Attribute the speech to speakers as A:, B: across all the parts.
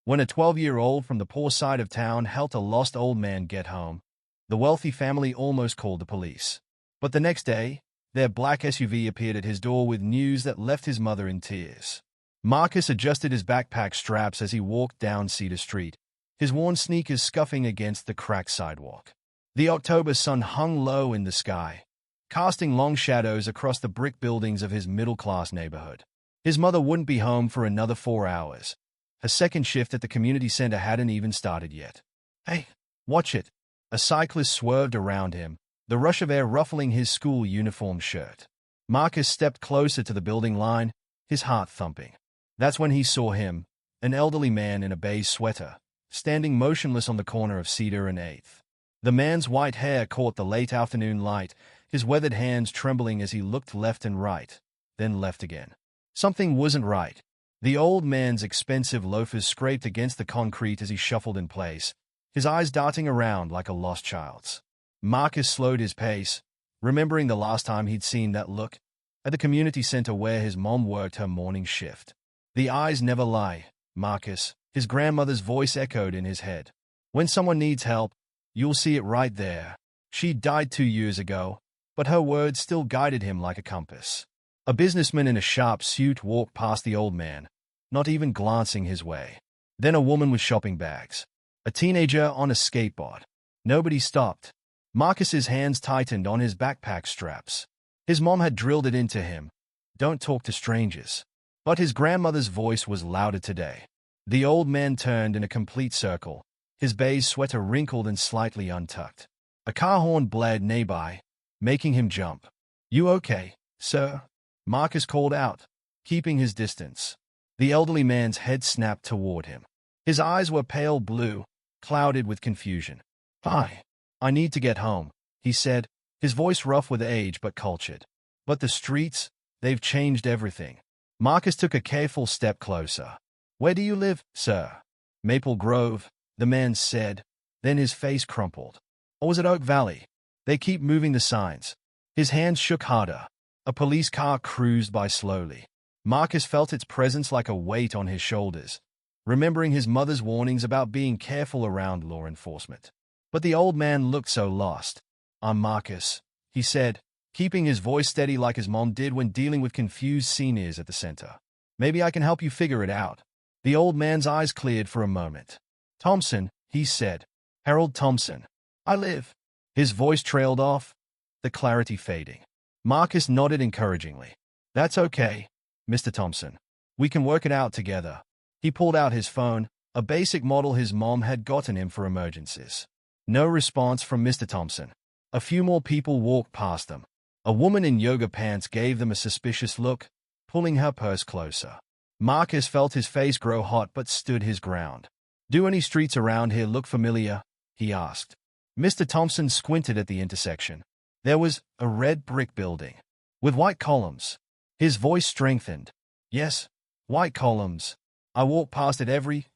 A: When a 12-year-old from the poor side of town helped a lost old man get home, the wealthy family almost called the police. But the next day, their black SUV appeared at his door with news that left his mother in tears. Marcus adjusted his backpack straps as he walked down Cedar Street, his worn sneakers scuffing against the cracked sidewalk. The October sun hung low in the sky, casting long shadows across the brick buildings of his middle-class neighborhood. His mother wouldn't be home for another 4 hours. Her second shift at the community center hadn't even started yet. "Hey, watch it." A cyclist swerved around him, the rush of air ruffling his school uniform shirt. Marcus stepped closer to the building line, his heart thumping. That's when he saw him, an elderly man in a beige sweater, standing motionless on the corner of Cedar and 8th. The man's white hair caught the late afternoon light, his weathered hands trembling as he looked left and right, then left again. Something wasn't right. The old man's expensive loafers scraped against the concrete as he shuffled in place, his eyes darting around like a lost child's. Marcus slowed his pace, remembering the last time he'd seen that look, at the community center where his mom worked her morning shift. "The eyes never lie, Marcus," his grandmother's voice echoed in his head. "When someone needs help, you'll see it right there." She died 2 years ago, but her words still guided him like a compass. A businessman in a sharp suit walked past the old man, not even glancing his way. Then a woman with shopping bags. A teenager on a skateboard. Nobody stopped. Marcus's hands tightened on his backpack straps. His mom had drilled it into him. Don't talk to strangers. But his grandmother's voice was louder today. The old man turned in a complete circle, his beige sweater wrinkled and slightly untucked. A car horn blared nearby, making him jump. "You okay, sir?" Marcus called out, keeping his distance. The elderly man's head snapped toward him. His eyes were pale blue, clouded with confusion. "Hi. I need to get home," he said, his voice rough with age but cultured. "But the streets, they've changed everything." Marcus took a careful step closer. "Where do you live, sir?" "Maple Grove," the man said, then his face crumpled. "Or was it Oak Valley? They keep moving the signs." His hands shook harder. A police car cruised by slowly. Marcus felt its presence like a weight on his shoulders, remembering his mother's warnings about being careful around law enforcement. But the old man looked so lost. "I'm Marcus," he said, keeping his voice steady like his mom did when dealing with confused seniors at the center. "Maybe I can help you figure it out." The old man's eyes cleared for a moment. "Thompson," he said. "Harold Thompson. I live." His voice trailed off, the clarity fading. Marcus nodded encouragingly. "That's okay, Mr. Thompson. We can work it out together." He pulled out his phone, a basic model his mom had gotten him for emergencies. No response from Mr. Thompson. A few more people walked past them. A woman in yoga pants gave them a suspicious look, pulling her purse closer. Marcus felt his face grow hot but stood his ground. "Do any streets around here look familiar?" he asked. Mr. Thompson squinted at the intersection. There was a red brick building with white columns. His voice strengthened. "Yes, white columns. I walk past it every.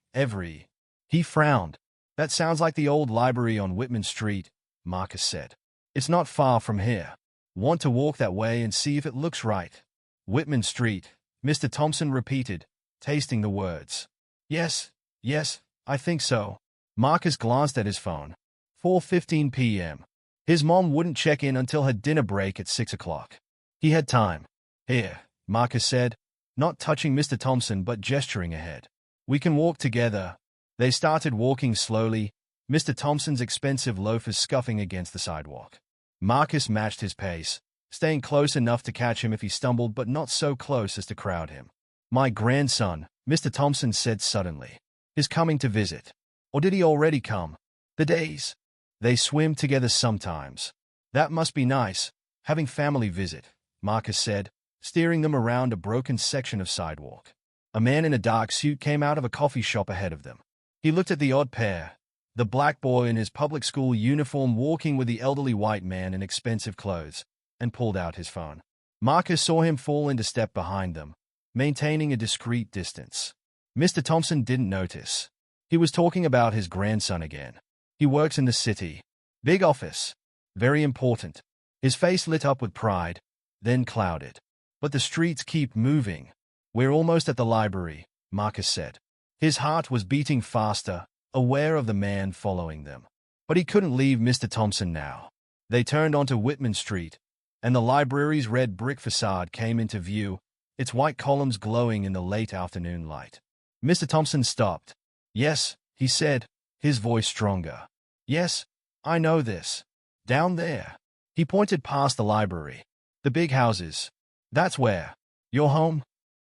A: He frowned. "That sounds like the old library on Whitman Street," Marcus said. "It's not far from here. Want to walk that way and see if it looks right?" "Whitman Street," Mr. Thompson repeated, tasting the words. Yes, I think so." Marcus glanced at his phone. 4:15 p.m. His mom wouldn't check in until her dinner break at 6 o'clock. He had time. "Here," Marcus said, not touching Mr. Thompson but gesturing ahead. "We can walk together." They started walking slowly, Mr. Thompson's expensive loafers scuffing against the sidewalk. Marcus matched his pace, staying close enough to catch him if he stumbled but not so close as to crowd him. "My grandson," Mr. Thompson said suddenly, "is coming to visit." Or did he already come? The days. They swim together sometimes. "That must be nice, having family visit," Marcus said, steering them around a broken section of sidewalk. A man in a dark suit came out of a coffee shop ahead of them. He looked at the odd pair, the black boy in his public school uniform walking with the elderly white man in expensive clothes, and pulled out his phone. Marcus saw him fall into step behind them, maintaining a discreet distance. Mr. Thompson didn't notice. He was talking about his grandson again. "He works in the city. Big office. Very important." His face lit up with pride, then clouded. "But the streets keep moving." "We're almost at the library," Marcus said. His heart was beating faster, aware of the man following them. But he couldn't leave Mr. Thompson now. They turned onto Whitman Street, and the library's red brick facade came into view, its white columns glowing in the late afternoon light. Mr. Thompson stopped. "Yes," he said, his voice stronger. "Yes, I know this. Down there." He pointed past the library. "The big houses. That's where. Your home?"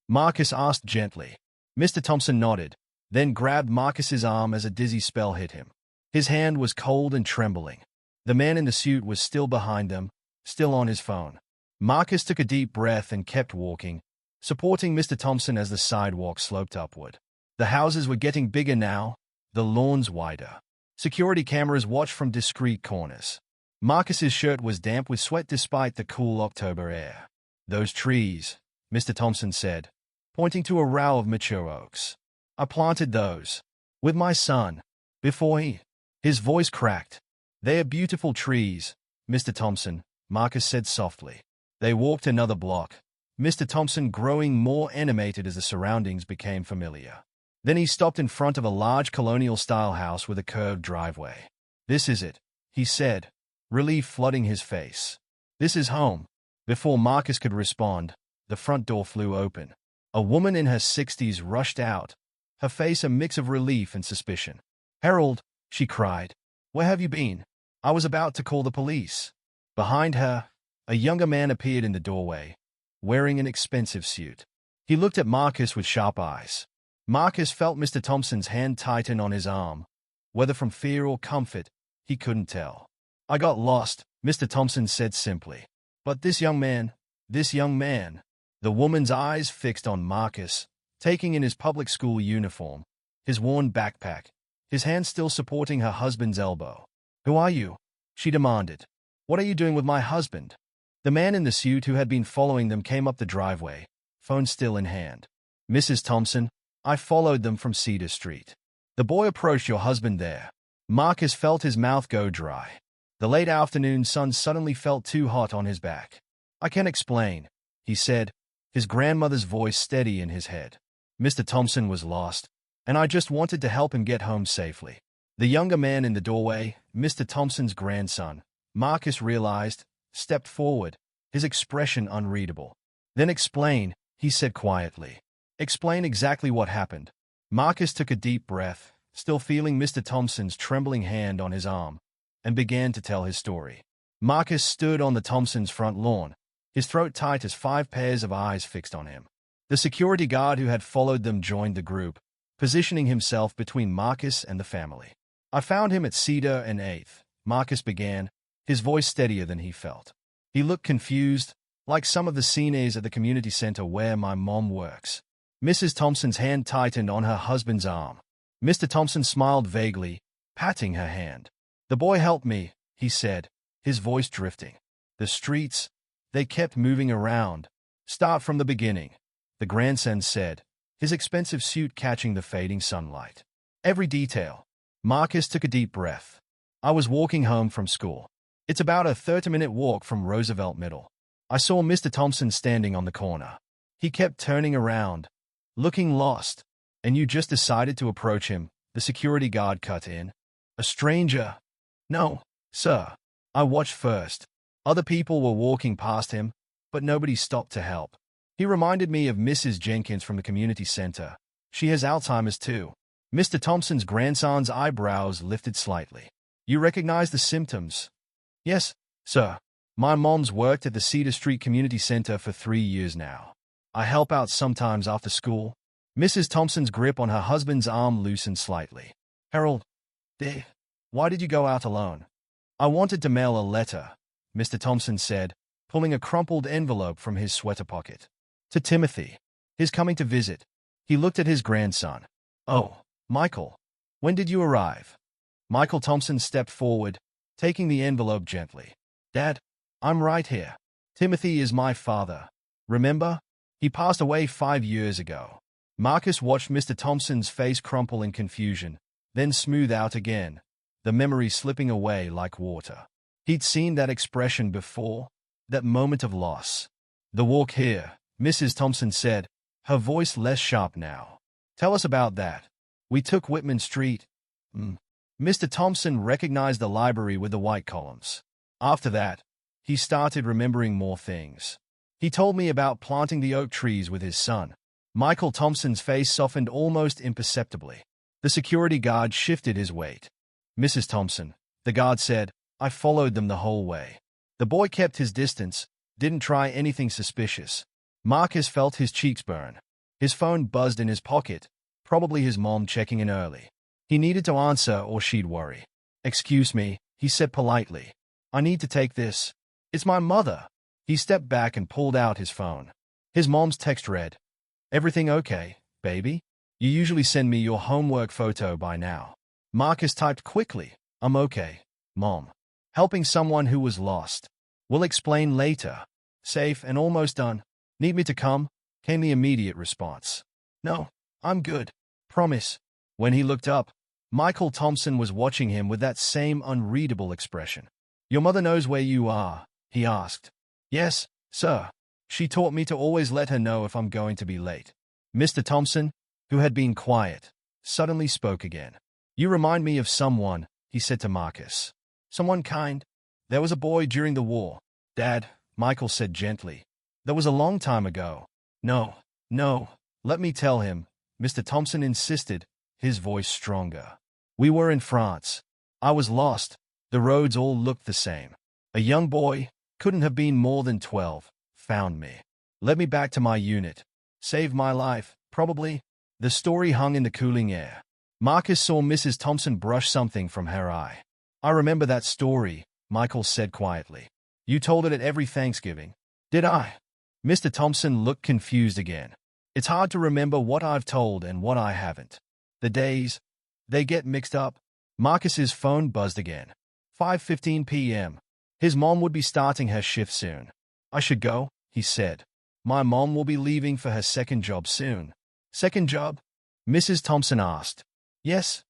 A: Marcus asked gently. Mr. Thompson nodded, then grabbed Marcus's arm as a dizzy spell hit him. His hand was cold and trembling. The man in the suit was still behind them, still on his phone. Marcus took a deep breath and kept walking, supporting Mr. Thompson as the sidewalk sloped upward. The houses were getting bigger now, the lawns wider. Security cameras watched from discreet corners. Marcus's shirt was damp with sweat despite the cool October air. "Those trees," Mr. Thompson said, pointing to a row of mature oaks. "I planted those. With my son. Before he—" His voice cracked. "They are beautiful trees, Mr. Thompson," Marcus said softly. They walked another block, Mr. Thompson growing more animated as the surroundings became familiar. Then he stopped in front of a large colonial-style house with a curved driveway. "This is it," he said, relief flooding his face. "This is home." Before Marcus could respond, the front door flew open. A woman in her 60s rushed out, her face a mix of relief and suspicion. "Harold," she cried, "where have you been? I was about to call the police." Behind her, a younger man appeared in the doorway, wearing an expensive suit. He looked at Marcus with sharp eyes. Marcus felt Mr. Thompson's hand tighten on his arm. Whether from fear or comfort, he couldn't tell. "I got lost," Mr. Thompson said simply. "But this young man," the woman's eyes fixed on Marcus, taking in his public school uniform, his worn backpack, his hand still supporting her husband's elbow. "Who are you?" she demanded. "What are you doing with my husband?" The man in the suit who had been following them came up the driveway, phone still in hand. "Mrs. Thompson, I followed them from Cedar Street. The boy approached your husband there." Marcus felt his mouth go dry. The late afternoon sun suddenly felt too hot on his back. "I can explain," he said, his grandmother's voice steady in his head. "Mr. Thompson was lost, and I just wanted to help him get home safely." The younger man in the doorway, Mr. Thompson's grandson, Marcus realized, stepped forward, his expression unreadable. "Then explain," he said quietly. "Explain exactly what happened." Marcus took a deep breath, still feeling Mr. Thompson's trembling hand on his arm, and began to tell his story. Marcus stood on the Thompsons' front lawn, his throat tight as 5 pairs of eyes fixed on him. The security guard who had followed them joined the group, positioning himself between Marcus and the family. "I found him at Cedar and 8th, Marcus began, his voice steadier than he felt. He looked confused, like some of the seniors at the community center where my mom works. Mrs. Thompson's hand tightened on her husband's arm. Mr. Thompson smiled vaguely, patting her hand. "The boy helped me," he said, his voice drifting. "The streets, they kept moving around. Start from the beginning," the grandson said, his expensive suit catching the fading sunlight. "Every detail." Marcus took a deep breath. "I was walking home from school. It's about a 30-minute walk from Roosevelt Middle. I saw Mr. Thompson standing on the corner. He kept turning around, looking lost, and you just decided to approach him," the security guard cut in. "A stranger?" "No, sir. I watched first. Other people were walking past him, but nobody stopped to help. He reminded me of Mrs. Jenkins from the community center. She has Alzheimer's too." Mr. Thompson's grandson's eyebrows lifted slightly. "You recognize the symptoms?" "Yes, sir. My mom's worked at the Cedar Street Community Center for 3 years now. I help out sometimes after school." Mrs. Thompson's grip on her husband's arm loosened slightly. "Harold, why did you go out alone?" "I wanted to mail a letter," Mr. Thompson said, pulling a crumpled envelope from his sweater pocket. "To Timothy. He's coming to visit." He looked at his grandson. "Oh, Michael, when did you arrive?" Michael Thompson stepped forward, taking the envelope gently. "Dad, I'm right here. Timothy is my father. Remember? He passed away 5 years ago." Marcus watched Mr. Thompson's face crumple in confusion, then smooth out again, the memory slipping away like water. He'd seen that expression before, that moment of loss. "The walk here," Mrs. Thompson said, her voice less sharp now. "Tell us about that." We took Whitman Street. Mr. Thompson recognized the library with the white columns. After that, he started remembering more things. He told me about planting the oak trees with his son. Michael Thompson's face softened almost imperceptibly. The security guard shifted his weight. Mrs. Thompson, the guard said, I followed them the whole way. The boy kept his distance, didn't try anything suspicious. Marcus felt his cheeks burn. His phone buzzed in his pocket, probably his mom checking in early. He needed to answer or she'd worry. Excuse me, he said politely. I need to take this. It's my mother. He stepped back and pulled out his phone. His mom's text read, Everything okay, baby? You usually send me your homework photo by now. Marcus typed quickly, I'm okay, Mom. Helping someone who was lost. We'll explain later. Safe and almost done. Need me to come? Came the immediate response. No, I'm good. Promise. When he looked up, Michael Thompson was watching him with that same unreadable expression. Your mother knows where you are, he asked. Yes, sir. She taught me to always let her know if I'm going to be late. Mr. Thompson, who had been quiet, suddenly spoke again. You remind me of someone, he said to Marcus. Someone kind. There was a boy during the war. Dad, Michael said gently. That was a long time ago. No, let me tell him, Mr. Thompson insisted, his voice stronger. We were in France. I was lost. The roads all looked the same. A young boy, couldn't have been more than 12, found me. Led me back to my unit. Saved my life, probably. The story hung in the cooling air. Marcus saw Mrs. Thompson brush something from her eye. I remember that story, Michael said quietly. You told it at every Thanksgiving. Did I? Mr. Thompson looked confused again. It's hard to remember what I've told and what I haven't. The days, they get mixed up. Marcus's phone buzzed again. 5:15 p.m. His mom would be starting her shift soon. I should go, he said. My mom will be leaving for her second job soon. Second job? Mrs. Thompson asked. Yes.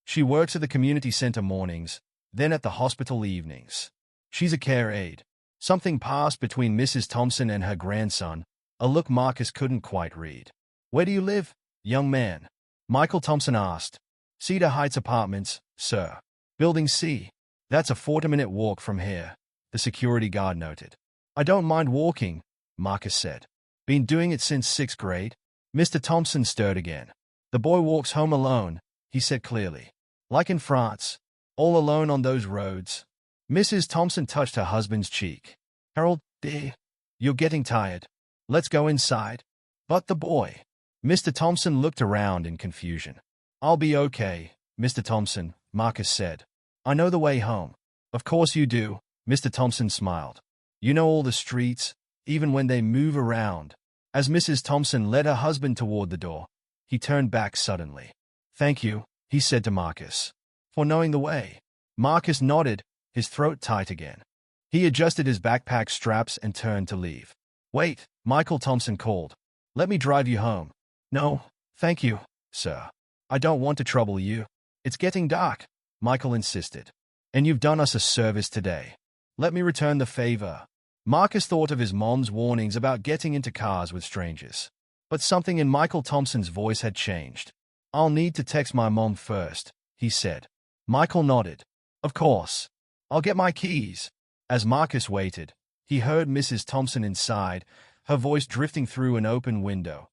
A: She works at the community center mornings, then at the hospital evenings. She's a care aide. Something passed between Mrs. Thompson and her grandson, a look Marcus couldn't quite read. Where do you live, young man? Michael Thompson asked. Cedar Heights Apartments, sir. Building C. That's a 40-minute walk from here, the security guard noted. I don't mind walking, Marcus said. Been doing it since 6th grade. Mr. Thompson stirred again. The boy walks home alone, he said clearly. Like in France. All alone on those roads. Mrs. Thompson touched her husband's cheek. Harold, dear, you're getting tired. Let's go inside. But the boy. Mr. Thompson looked around in confusion. I'll be okay, Mr. Thompson, Marcus said. I know the way home. Of course you do, Mr. Thompson smiled. You know all the streets, even when they move around. As Mrs. Thompson led her husband toward the door, he turned back suddenly. Thank you, he said to Marcus, for knowing the way. Marcus nodded, his throat tight again. He adjusted his backpack straps and turned to leave. Wait, Michael Thompson called. Let me drive you home. No, thank you, sir. I don't want to trouble you. It's getting dark, Michael insisted. And you've done us a service today. Let me return the favor. Marcus thought of his mom's warnings about getting into cars with strangers. But something in Michael Thompson's voice had changed. I'll need to text my mom first, he said. Michael nodded. Of course. I'll get my keys. As Marcus waited, he heard Mrs. Thompson inside, her voice drifting through an open window.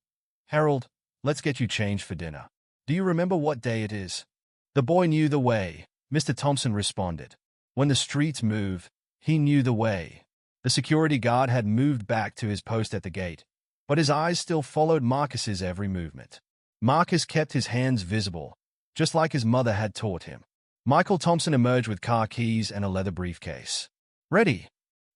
A: Harold, let's get you changed for dinner. Do you remember what day it is? The boy knew the way, Mr. Thompson responded. When the streets move, he knew the way. The security guard had moved back to his post at the gate, but his eyes still followed Marcus's every movement. Marcus kept his hands visible, just like his mother had taught him. Michael Thompson emerged with car keys and a leather briefcase. Ready?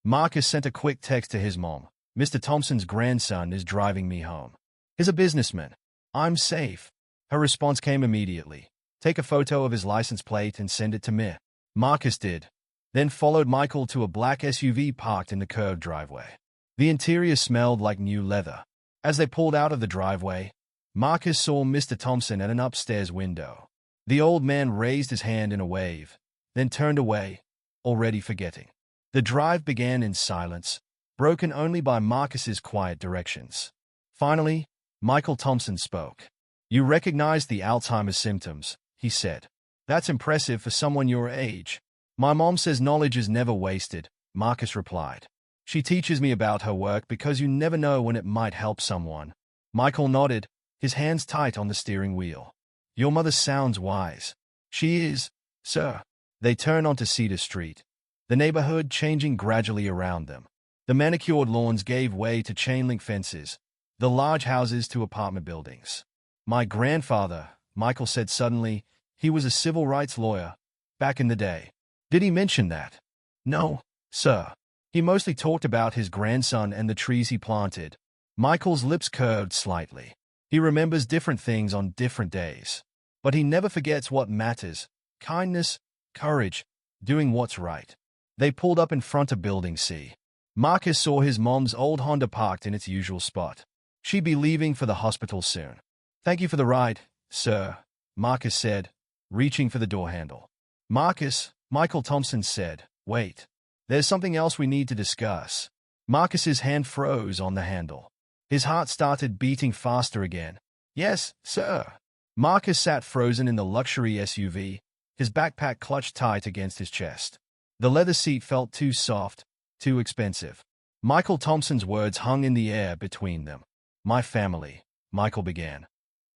A: Marcus sent a quick text to his mom. Mr. Thompson's grandson is driving me home. He's a businessman. I'm safe. Her response came immediately. Take a photo of his license plate and send it to me. Marcus did, then followed Michael to a black SUV parked in the curved driveway. The interior smelled like new leather. As they pulled out of the driveway, Marcus saw Mr. Thompson at an upstairs window. The old man raised his hand in a wave, then turned away, already forgetting. The drive began in silence, broken only by Marcus's quiet directions. Finally, Michael Thompson spoke. You recognize the Alzheimer's symptoms, he said. That's impressive for someone your age. My mom says knowledge is never wasted, Marcus replied. She teaches me about her work because you never know when it might help someone. Michael nodded, his hands tight on the steering wheel. Your mother sounds wise. She is, sir. They turn onto Cedar Street, the neighborhood changing gradually around them. The manicured lawns gave way to chain-link fences, the large houses to apartment buildings. My grandfather, Michael said suddenly, he was a civil rights lawyer, back in the day. Did he mention that? No, sir. He mostly talked about his grandson and the trees he planted. Michael's lips curved slightly. He remembers different things on different days. But he never forgets what matters: kindness, courage, doing what's right. They pulled up in front of Building C. Marcus saw his mom's old Honda parked in its usual spot. She'd be leaving for the hospital soon. Thank you for the ride, sir, Marcus said, reaching for the door handle. Marcus, Michael Thompson said, wait. There's something else we need to discuss. Marcus's hand froze on the handle. His heart started beating faster again. Yes, sir. Marcus sat frozen in the luxury SUV, his backpack clutched tight against his chest. The leather seat felt too soft, too expensive. Michael Thompson's words hung in the air between them. My family, Michael began,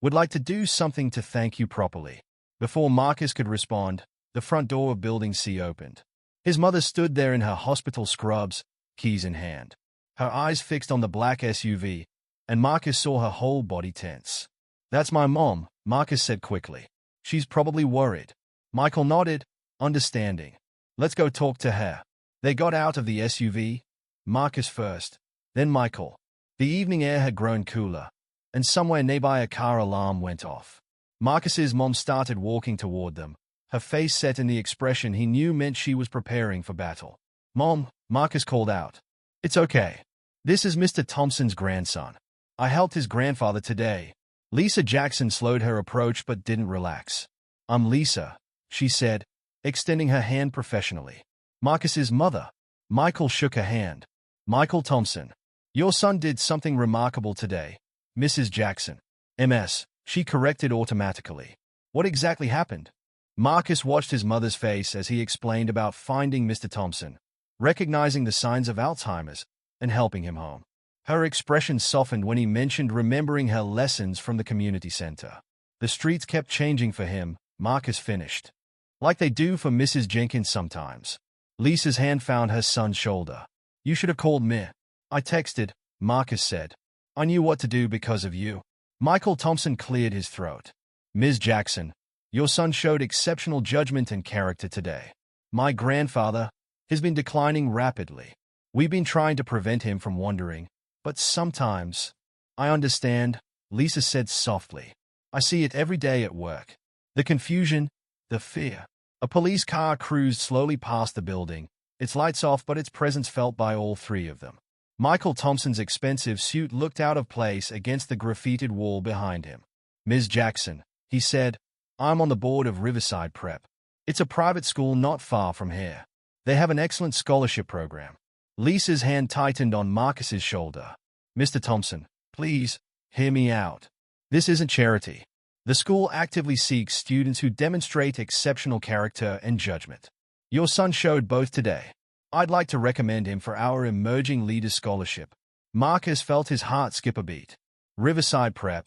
A: would like to do something to thank you properly. Before Marcus could respond, the front door of Building C opened. His mother stood there in her hospital scrubs, keys in hand. Her eyes fixed on the black SUV, and Marcus saw her whole body tense. That's my mom, Marcus said quickly. She's probably worried. Michael nodded, understanding. Let's go talk to her. They got out of the SUV, Marcus first, then Michael. The evening air had grown cooler, and somewhere nearby a car alarm went off. Marcus's mom started walking toward them, her face set in the expression he knew meant she was preparing for battle. Mom, Marcus called out. It's okay. This is Mr. Thompson's grandson. I helped his grandfather today. Lisa Jackson slowed her approach but didn't relax. I'm Lisa, she said, extending her hand professionally. Marcus's mother. Michael shook her hand. Michael Thompson. Your son did something remarkable today, Mrs. Jackson. MS, she corrected automatically. What exactly happened? Marcus watched his mother's face as he explained about finding Mr. Thompson, recognizing the signs of Alzheimer's, and helping him home. Her expression softened when he mentioned remembering her lessons from the community center. The streets kept changing for him, Marcus finished. Like they do for Mrs. Jenkins sometimes. Lisa's hand found her son's shoulder. You should have called me. I texted, Marcus said. I knew what to do because of you. Michael Thompson cleared his throat. Ms. Jackson, your son showed exceptional judgment and character today. My grandfather has been declining rapidly. We've been trying to prevent him from wandering, but sometimes, I understand, Lisa said softly. I see it every day at work. The confusion, the fear. A police car cruised slowly past the building, its lights off but its presence felt by all three of them. Michael Thompson's expensive suit looked out of place against the graffitied wall behind him. Ms. Jackson, he said, I'm on the board of Riverside Prep. It's a private school not far from here. They have an excellent scholarship program. Lisa's hand tightened on Marcus's shoulder. Mr. Thompson, please, hear me out. This isn't charity. The school actively seeks students who demonstrate exceptional character and judgment. Your son showed both today. I'd like to recommend him for our Emerging Leaders Scholarship. Marcus felt his heart skip a beat. Riverside Prep.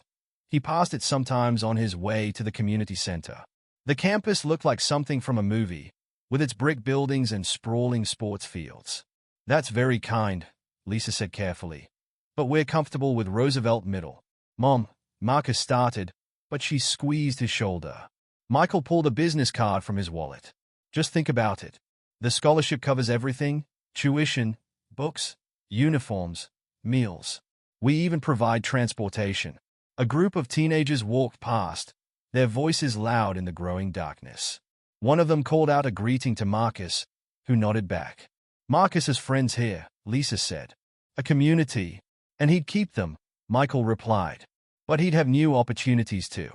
A: He passed it sometimes on his way to the community center. The campus looked like something from a movie, with its brick buildings and sprawling sports fields. That's very kind, Lisa said carefully. But we're comfortable with Roosevelt Middle. Mom, Marcus started, but she squeezed his shoulder. Michael pulled a business card from his wallet. Just think about it. The scholarship covers everything: tuition, books, uniforms, meals. We even provide transportation. A group of teenagers walked past, their voices loud in the growing darkness. One of them called out a greeting to Marcus, who nodded back. Marcus has friends here, Lisa said. A community, and he'd keep them, Michael replied. But he'd have new opportunities too.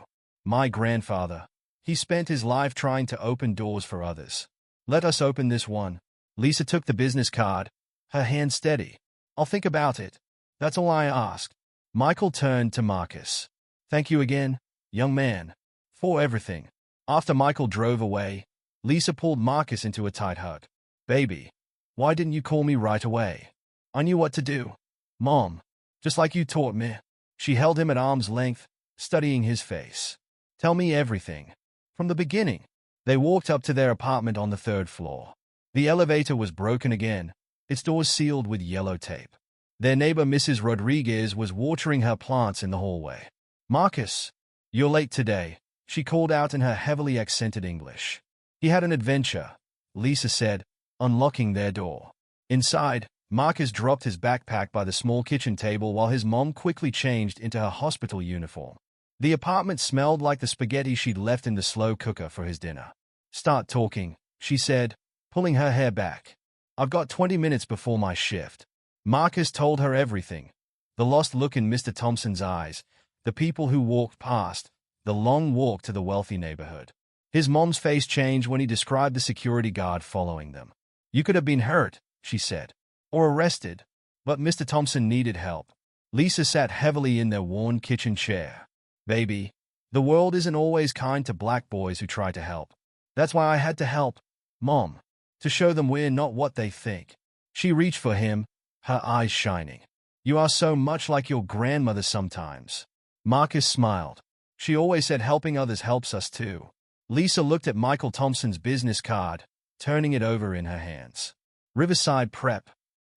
A: My grandfather, he spent his life trying to open doors for others. Let us open this one. Lisa took the business card, her hand steady. I'll think about it. That's all I asked. Michael turned to Marcus. Thank you again, young man, for everything. After Michael drove away, Lisa pulled Marcus into a tight hug. Baby, why didn't you call me right away? I knew what to do. Mom, just like you taught me. She held him at arm's length, studying his face. Tell me everything. From the beginning. They walked up to their apartment on the 3rd floor. The elevator was broken again, its doors sealed with yellow tape. Their neighbor Mrs. Rodriguez was watering her plants in the hallway. Marcus, you're late today, she called out in her heavily accented English. He had an adventure, Lisa said, unlocking their door. Inside, Marcus dropped his backpack by the small kitchen table while his mom quickly changed into her hospital uniform. The apartment smelled like the spaghetti she'd left in the slow cooker for his dinner. Start talking, she said, pulling her hair back. I've got 20 minutes before my shift. Marcus told her everything. The lost look in Mr. Thompson's eyes, the people who walked past, the long walk to the wealthy neighborhood. His mom's face changed when he described the security guard following them. You could have been hurt, she said, or arrested, but Mr. Thompson needed help. Lisa sat heavily in their worn kitchen chair. Baby, the world isn't always kind to black boys who try to help. That's why I had to help, Mom, to show them we're not what they think. She reached for him, her eyes shining. You are so much like your grandmother sometimes. Marcus smiled. She always said helping others helps us too. Lisa looked at Michael Thompson's business card, turning it over in her hands. Riverside Prep.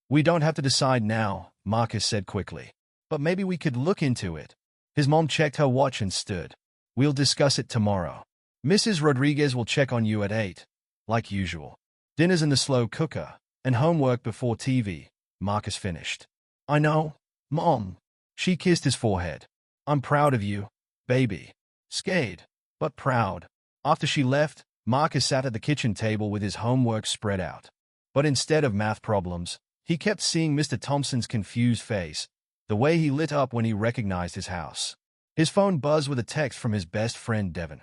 A: We don't have to decide now, Marcus said quickly. But maybe we could look into it. His mom checked her watch and stood. We'll discuss it tomorrow. Mrs. Rodriguez will check on you at 8, like usual. Dinner's in the slow cooker, and homework before TV, Marcus finished. I know, Mom. She kissed his forehead. I'm proud of you, baby. Scared, but proud. After she left, Marcus sat at the kitchen table with his homework spread out. But instead of math problems, he kept seeing Mr. Thompson's confused face, the way he lit up when he recognized his house. His phone buzzed with a text from his best friend Devin.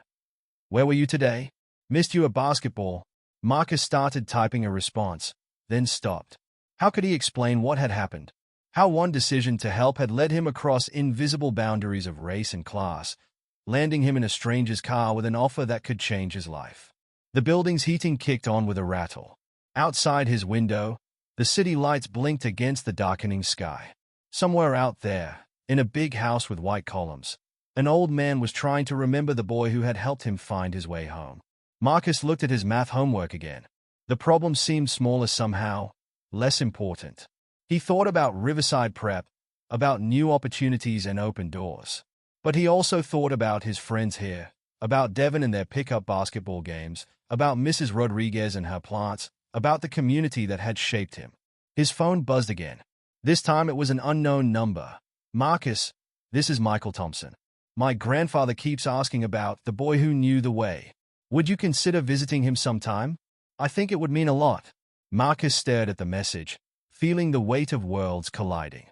A: Where were you today? Missed you at basketball. Marcus started typing a response, then stopped. How could he explain what had happened? How one decision to help had led him across invisible boundaries of race and class, landing him in a stranger's car with an offer that could change his life. The building's heating kicked on with a rattle. Outside his window, the city lights blinked against the darkening sky. Somewhere out there, in a big house with white columns, an old man was trying to remember the boy who had helped him find his way home. Marcus looked at his math homework again. The problem seemed smaller somehow, less important. He thought about Riverside Prep, about new opportunities and open doors. But he also thought about his friends here, about Devin and their pickup basketball games, about Mrs. Rodriguez and her plants, about the community that had shaped him. His phone buzzed again. This time it was an unknown number. Marcus, this is Michael Thompson. My grandfather keeps asking about the boy who knew the way. Would you consider visiting him sometime? I think it would mean a lot. Marcus stared at the message, feeling the weight of worlds colliding.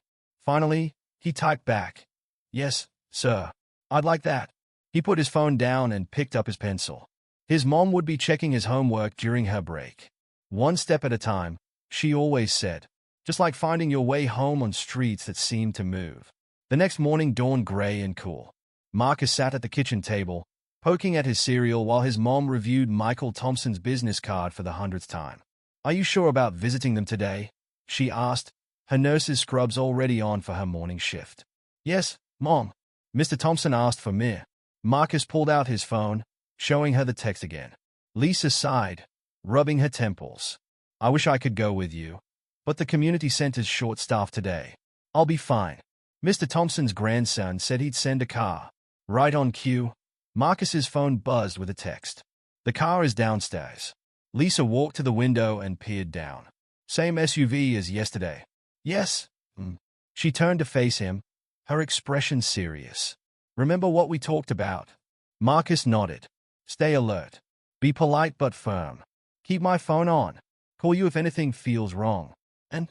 A: Finally, he typed back, Yes, sir. I'd like that. He put his phone down and picked up his pencil. His mom would be checking his homework during her break. One step at a time, she always said, just like finding your way home on streets that seemed to move. The next morning dawned gray and cool. Marcus sat at the kitchen table, poking at his cereal while his mom reviewed Michael Thompson's business card for the 100th time. Are you sure about visiting them today? She asked, her nurse's scrubs already on for her morning shift. Yes, Mom. Mr. Thompson asked for me. Marcus pulled out his phone, showing her the text again. Lisa sighed, rubbing her temples. I wish I could go with you, but the community center's short-staffed today. I'll be fine. Mr. Thompson's grandson said he'd send a car. Right on cue, Marcus's phone buzzed with a text. The car is downstairs. Lisa walked to the window and peered down. Same SUV as yesterday. Yes. She turned to face him, her expression serious. Remember what we talked about? Marcus nodded. Stay alert. Be polite but firm. Keep my phone on. Call you if anything feels wrong. And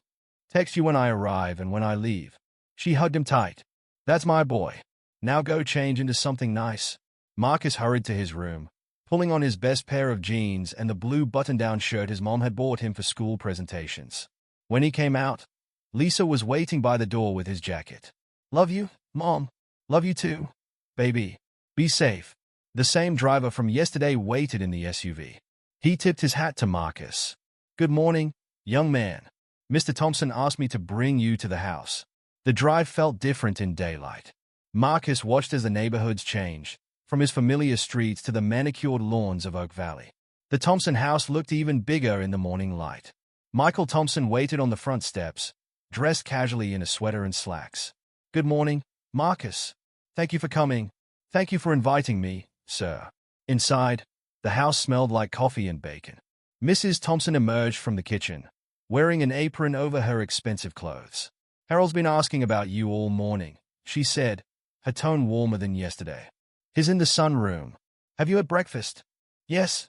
A: text you when I arrive and when I leave. She hugged him tight. That's my boy. Now go change into something nice. Marcus hurried to his room, pulling on his best pair of jeans and the blue button-down shirt his mom had bought him for school presentations. When he came out, Lisa was waiting by the door with his jacket. Love you, Mom. Love you too, baby. Be safe. The same driver from yesterday waited in the SUV. He tipped his hat to Marcus. Good morning, young man. Mr. Thompson asked me to bring you to the house. The drive felt different in daylight. Marcus watched as the neighborhoods changed, from his familiar streets to the manicured lawns of Oak Valley. The Thompson house looked even bigger in the morning light. Michael Thompson waited on the front steps, dressed casually in a sweater and slacks. Good morning, Marcus. Thank you for coming. Thank you for inviting me, sir. Inside, the house smelled like coffee and bacon. Mrs. Thompson emerged from the kitchen, wearing an apron over her expensive clothes. Harold's been asking about you all morning, she said, her tone warmer than yesterday. He's in the sunroom. Have you had breakfast? Yes.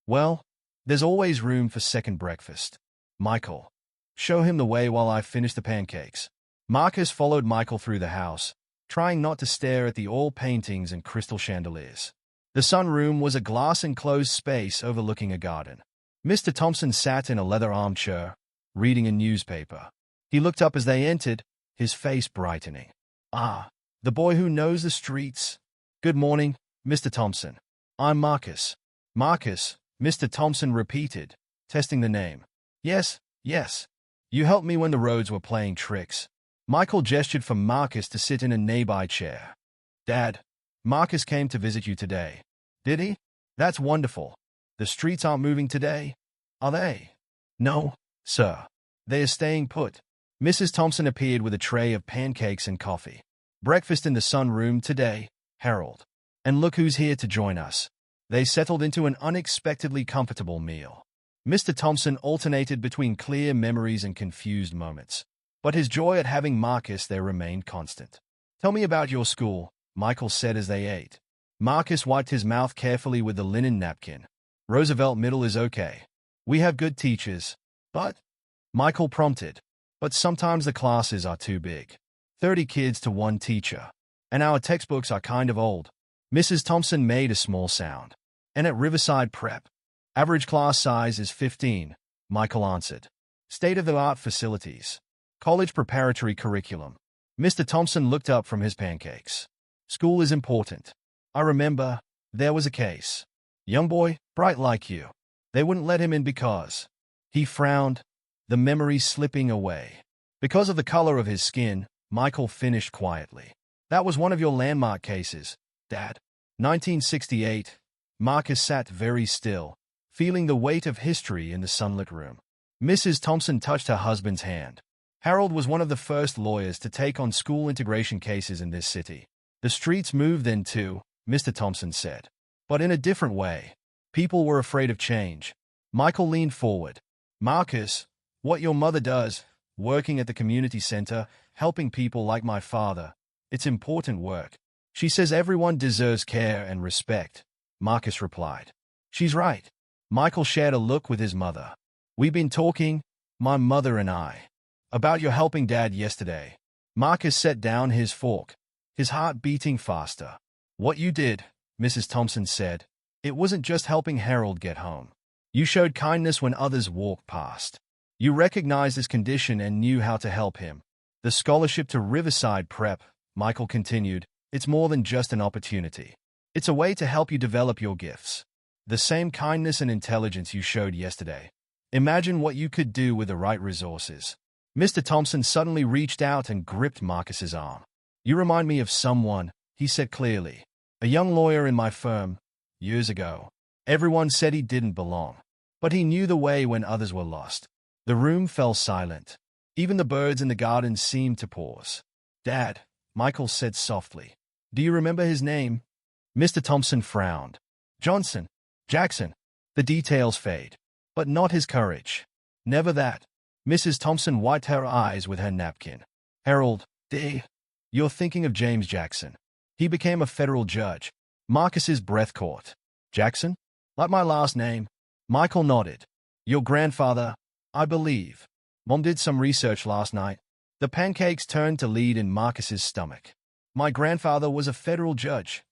A: Well, there's always room for second breakfast. Michael, show him the way while I finish the pancakes. Marcus followed Michael through the house, trying not to stare at the oil paintings and crystal chandeliers. The sunroom was a glass-enclosed space overlooking a garden. Mr. Thompson sat in a leather armchair, reading a newspaper. He looked up as they entered, his face brightening. Ah, the boy who knows the streets. Good morning, Mr. Thompson. I'm Marcus. Marcus, Mr. Thompson repeated, testing the name. Yes, yes. You helped me when the roads were playing tricks. Michael gestured for Marcus to sit in a nearby chair. Dad, Marcus came to visit you today. Did he? That's wonderful. The streets aren't moving today, are they? No, sir. They are staying put. Mrs. Thompson appeared with a tray of pancakes and coffee. Breakfast in the sunroom today, Harold. And look who's here to join us. They settled into an unexpectedly comfortable meal. Mr. Thompson alternated between clear memories and confused moments, but his joy at having Marcus there remained constant. Tell me about your school, Michael said as they ate. Marcus wiped his mouth carefully with the linen napkin. Roosevelt Middle is okay. We have good teachers, but... Michael prompted. But sometimes the classes are too big. 30 kids to one teacher. And our textbooks are kind of old. Mrs. Thompson made a small sound. And at Riverside Prep, average class size is 15, Michael answered. State-of-the-art facilities. College preparatory curriculum. Mr. Thompson looked up from his pancakes. School is important. I remember, there was a case. Young boy, bright like you. They wouldn't let him in because... He frowned, the memory slipping away. Because of the color of his skin, Michael finished quietly. That was one of your landmark cases, Dad. 1968. Marcus sat very still, feeling the weight of history in the sunlit room. Mrs. Thompson touched her husband's hand. Harold was one of the first lawyers to take on school integration cases in this city. The streets moved then too, Mr. Thompson said. But in a different way. People were afraid of change. Michael leaned forward. Marcus, what your mother does, working at the community center, helping people like my father, it's important work. She says everyone deserves care and respect, Marcus replied. She's right. Michael shared a look with his mother. We've been talking, my mother and I, about your helping Dad yesterday. Marcus set down his fork, his heart beating faster. What you did, Mrs. Thompson said, it wasn't just helping Harold get home. You showed kindness when others walked past. You recognized his condition and knew how to help him. The scholarship to Riverside Prep, Michael continued, it's more than just an opportunity. It's a way to help you develop your gifts. The same kindness and intelligence you showed yesterday. Imagine what you could do with the right resources. Mr. Thompson suddenly reached out and gripped Marcus's arm. You remind me of someone, he said clearly. A young lawyer in my firm, years ago. Everyone said he didn't belong, but he knew the way when others were lost. The room fell silent. Even the birds in the garden seemed to pause. Dad, Michael said softly. Do you remember his name? Mr. Thompson frowned. Johnson. Jackson. The details fade. But not his courage. Never that. Mrs. Thompson wiped her eyes with her napkin. Harold, you're thinking of James Jackson. He became a federal judge. Marcus's breath caught. Jackson? Like my last name? Michael nodded. Your grandfather, I believe. Mom did some research last night. The pancakes turned to lead in Marcus's stomach. My grandfather was a federal judge.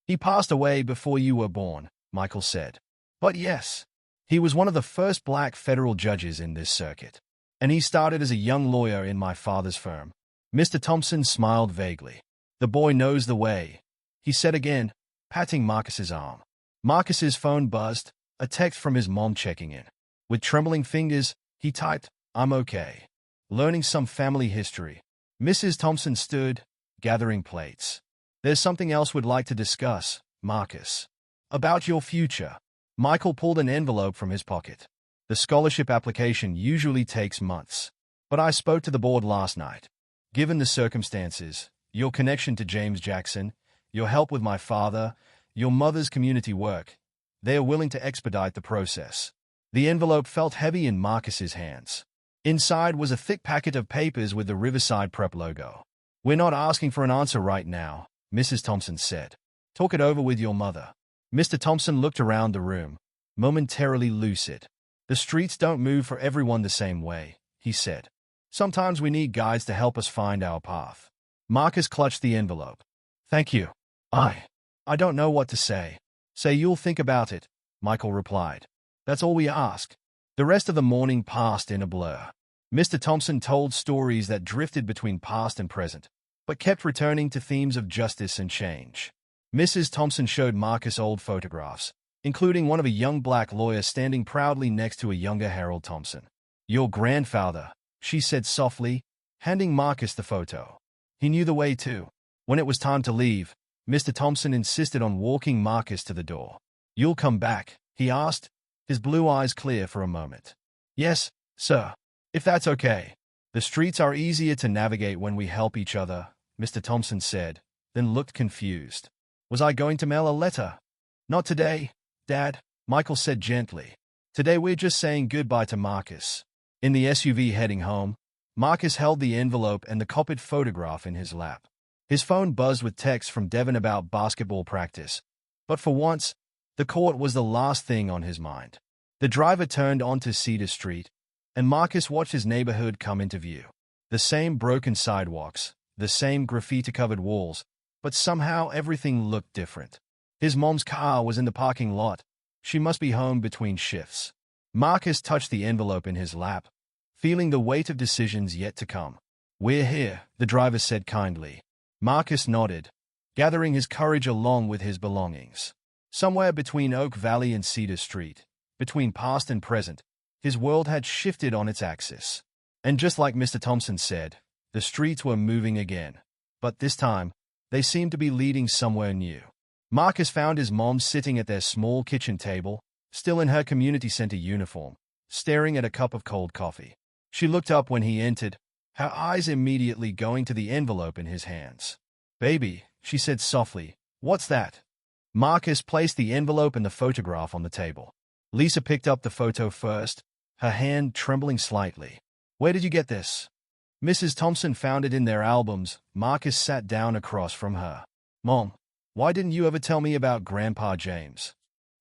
A: He passed away before you were born, Michael said. But yes, he was one of the first black federal judges in this circuit. And he started as a young lawyer in my father's firm. Mr. Thompson smiled vaguely. The boy knows the way, he said again, patting Marcus's arm. Marcus's phone buzzed, a text from his mom checking in. With trembling fingers, he typed, "I'm okay." Learning some family history. Mrs. Thompson stood, gathering plates. "There's something else we'd like to discuss, Marcus. About your future." Michael pulled an envelope from his pocket. "The scholarship application usually takes months. But I spoke to the board last night. Given the circumstances, your connection to James Jackson, your help with my father, your mother's community work, they are willing to expedite the process." The envelope felt heavy in Marcus's hands. Inside was a thick packet of papers with the Riverside Prep logo. "We're not asking for an answer right now," Mrs. Thompson said. "Talk it over with your mother." Mr. Thompson looked around the room, momentarily lucid. "The streets don't move for everyone the same way," he said. "Sometimes we need guides to help us find our path." Marcus clutched the envelope. "Thank you. I don't know what to say." "Say you'll think about it," Michael replied. "That's all we ask." The rest of the morning passed in a blur. Mr. Thompson told stories that drifted between past and present, but kept returning to themes of justice and change. Mrs. Thompson showed Marcus old photographs, including one of a young black lawyer standing proudly next to a younger Harold Thompson. "Your grandfather," she said softly, handing Marcus the photo. He knew the way too. When it was time to leave, Mr. Thompson insisted on walking Marcus to the door. "You'll come back?" he asked, his blue eyes clear for a moment. "Yes, sir. If that's okay." "The streets are easier to navigate when we help each other," Mr. Thompson said, then looked confused. "Was I going to mail a letter?" "Not today, Dad," Michael said gently. "Today we're just saying goodbye to Marcus." In the SUV heading home, Marcus held the envelope and the copied photograph in his lap. His phone buzzed with texts from Devon about basketball practice. But for once, the court was the last thing on his mind. The driver turned onto Cedar Street, and Marcus watched his neighborhood come into view. The same broken sidewalks, the same graffiti-covered walls, but somehow everything looked different. His mom's car was in the parking lot. She must be home between shifts. Marcus touched the envelope in his lap, feeling the weight of decisions yet to come. "We're here," the driver said kindly. Marcus nodded, gathering his courage along with his belongings. Somewhere between Oak Valley and Cedar Street, between past and present, his world had shifted on its axis. And just like Mr. Thompson said, the streets were moving again. But this time, they seemed to be leading somewhere new. Marcus found his mom sitting at their small kitchen table, still in her community center uniform, staring at a cup of cold coffee. She looked up when he entered, her eyes immediately going to the envelope in his hands. "Baby," she said softly, "what's that?" Marcus placed the envelope and the photograph on the table. Lisa picked up the photo first, her hand trembling slightly. "Where did you get this?" "Mrs. Thompson found it in their albums." Marcus sat down across from her. "Mom, why didn't you ever tell me about Grandpa James?"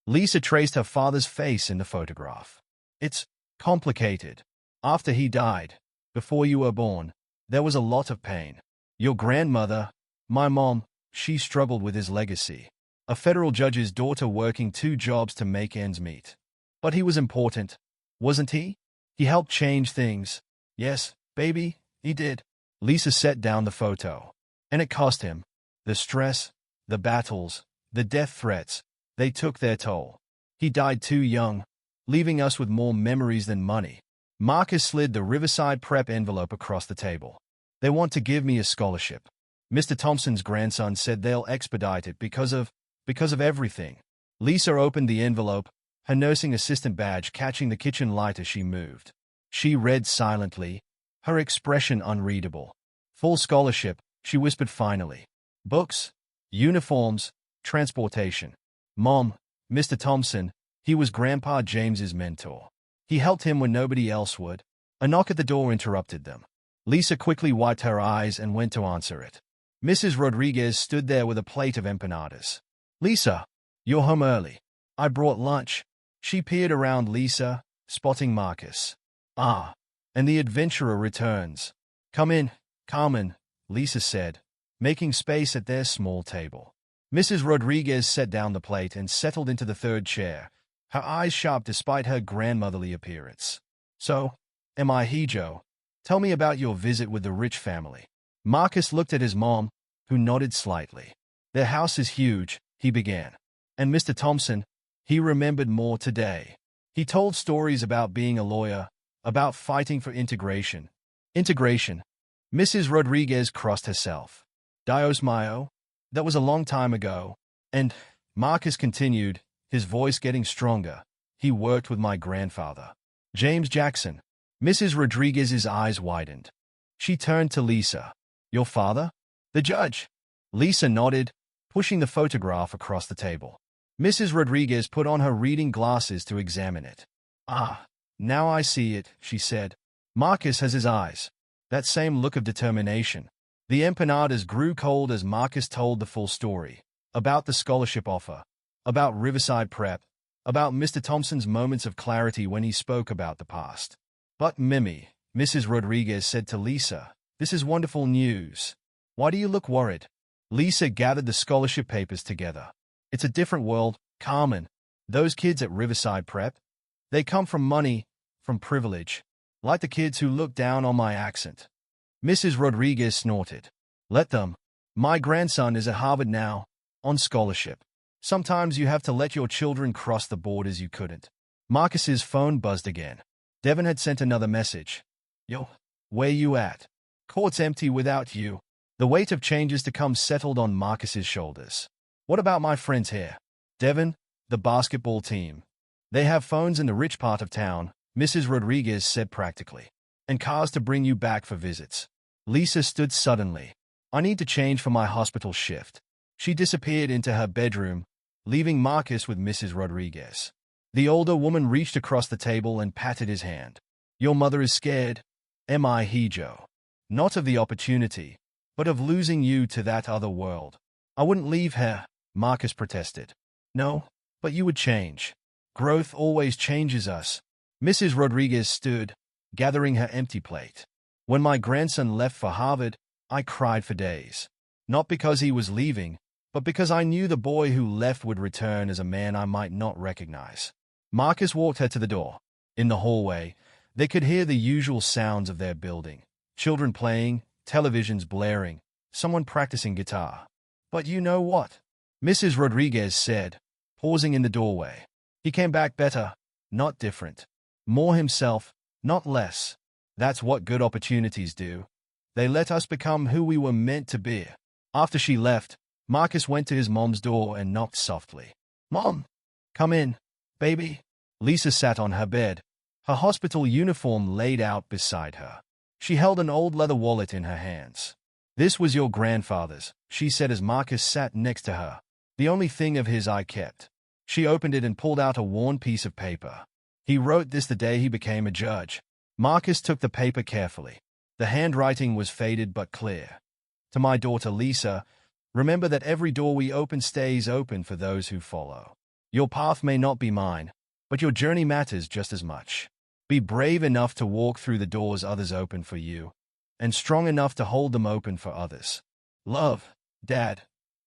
A: Lisa traced her father's face in the photograph. "It's complicated. After he died, before you were born, there was a lot of pain. Your grandmother, my mom, she struggled with his legacy. A federal judge's daughter working 2 jobs to make ends meet. But he was important, wasn't he? He helped change things." "Yes, baby, he did." Lisa set down the photo. "And it cost him. The stress, the battles, the death threats, they took their toll. He died too young, leaving us with more memories than money." Marcus slid the Riverside Prep envelope across the table. "They want to give me a scholarship. Mr. Thompson's grandson said they'll expedite it because of everything." Lisa opened the envelope, her nursing assistant badge catching the kitchen light as she moved. She read silently, her expression unreadable. "Full scholarship," she whispered finally. "Books, uniforms, transportation. Mom, Mr. Thompson, he was Grandpa James's mentor. He helped him when nobody else would." A knock at the door interrupted them. Lisa quickly wiped her eyes and went to answer it. Mrs. Rodriguez stood there with a plate of empanadas. "Lisa, you're home early. I brought lunch." She peered around Lisa, spotting Marcus. "Ah, and the adventurer returns. Come in, Carmen," Lisa said, making space at their small table. Mrs. Rodriguez set down the plate and settled into the third chair, her eyes sharp despite her grandmotherly appearance. "So, am I Hijo? Tell me about your visit with the rich family." Marcus looked at his mom, who nodded slightly. Their house is huge, he began. And Mr. Thompson, he remembered more today. He told stories about being a lawyer, about fighting for integration. Integration. Mrs. Rodriguez crossed herself. Dios mío, that was a long time ago. And, Marcus continued, his voice getting stronger, he worked with my grandfather, James Jackson. Mrs. Rodriguez's eyes widened. She turned to Lisa. Your father? The judge. Lisa nodded, pushing the photograph across the table. Mrs. Rodriguez put on her reading glasses to examine it. Ah, now I see it, she said. Marcus has his eyes. That same look of determination. The empanadas grew cold as Marcus told the full story. About the scholarship offer. About Riverside Prep. About Mr. Thompson's moments of clarity when he spoke about the past. But Mimi, Mrs. Rodriguez said to Lisa, this is wonderful news. Why do you look worried? Lisa gathered the scholarship papers together. It's a different world, Carmen. Those kids at Riverside Prep, they come from money, from privilege, like the kids who look down on my accent. Mrs. Rodriguez snorted. Let them. My grandson is at Harvard now, on scholarship. Sometimes you have to let your children cross the borders you couldn't. Marcus's phone buzzed again. Devin had sent another message. Yo, where you at? Court's empty without you. The weight of changes to come settled on Marcus's shoulders. What about my friends here? Devin, the basketball team. They have phones in the rich part of town, Mrs. Rodriguez said practically. And cars to bring you back for visits. Lisa stood suddenly. I need to change for my hospital shift. She disappeared into her bedroom, leaving Marcus with Mrs. Rodriguez. The older woman reached across the table and patted his hand. Your mother is scared. Am I, Joe? Not of the opportunity, but of losing you to that other world. I wouldn't leave her, Marcus protested. No, but you would change. Growth always changes us. Mrs. Rodriguez stood, gathering her empty plate. When my grandson left for Harvard, I cried for days. Not because he was leaving, but because I knew the boy who left would return as a man I might not recognize. Marcus walked her to the door. In the hallway, they could hear the usual sounds of their building. Children playing, televisions blaring, someone practicing guitar. But you know what? Mrs. Rodriguez said, pausing in the doorway. He came back better, not different. More himself, not less. That's what good opportunities do. They let us become who we were meant to be. After she left, Marcus went to his mom's door and knocked softly. Mom, come in, baby. Lisa sat on her bed, her hospital uniform laid out beside her. She held an old leather wallet in her hands. This was your grandfather's, she said as Marcus sat next to her. The only thing of his I kept. She opened it and pulled out a worn piece of paper. He wrote this the day he became a judge. Marcus took the paper carefully. The handwriting was faded but clear. To my daughter Lisa, remember that every door we open stays open for those who follow. Your path may not be mine, but your journey matters just as much. Be brave enough to walk through the doors others open for you, and strong enough to hold them open for others. Love, Dad.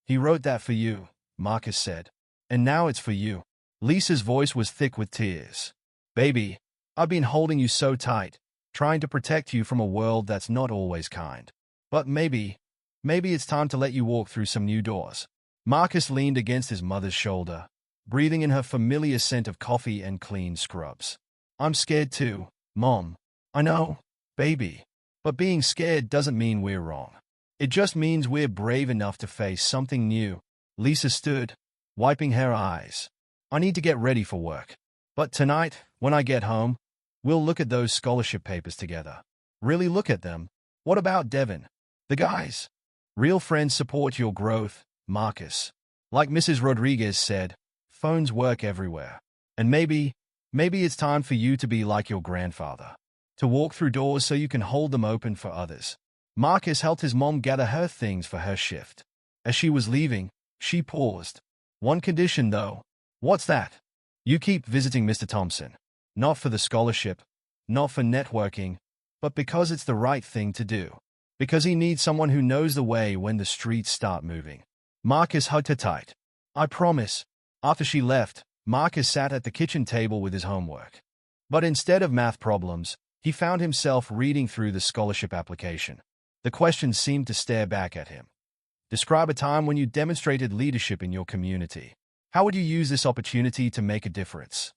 A: He wrote that for you, Marcus said. And now it's for you. Lisa's voice was thick with tears. Baby, I've been holding you so tight, trying to protect you from a world that's not always kind. But maybe it's time to let you walk through some new doors. Marcus leaned against his mother's shoulder, breathing in her familiar scent of coffee and clean scrubs. I'm scared too, Mom. I know, baby. But being scared doesn't mean we're wrong. It just means we're brave enough to face something new. Lisa stood, wiping her eyes. I need to get ready for work. But tonight, when I get home, we'll look at those scholarship papers together. Really look at them. What about Devin? The guys. Real friends support your growth, Marcus. Like Mrs. Rodriguez said, phones work everywhere. And maybe it's time for you to be like your grandfather. To walk through doors so you can hold them open for others. Marcus helped his mom gather her things for her shift. As she was leaving, she paused. One condition, though. What's that? You keep visiting Mr. Thompson. Not for the scholarship, not for networking, but because it's the right thing to do. Because he needs someone who knows the way when the streets start moving. Marcus hugged her tight. I promise. After she left, Marcus sat at the kitchen table with his homework. But instead of math problems, he found himself reading through the scholarship application. The questions seemed to stare back at him. Describe a time when you demonstrated leadership in your community. How would you use this opportunity to make a difference?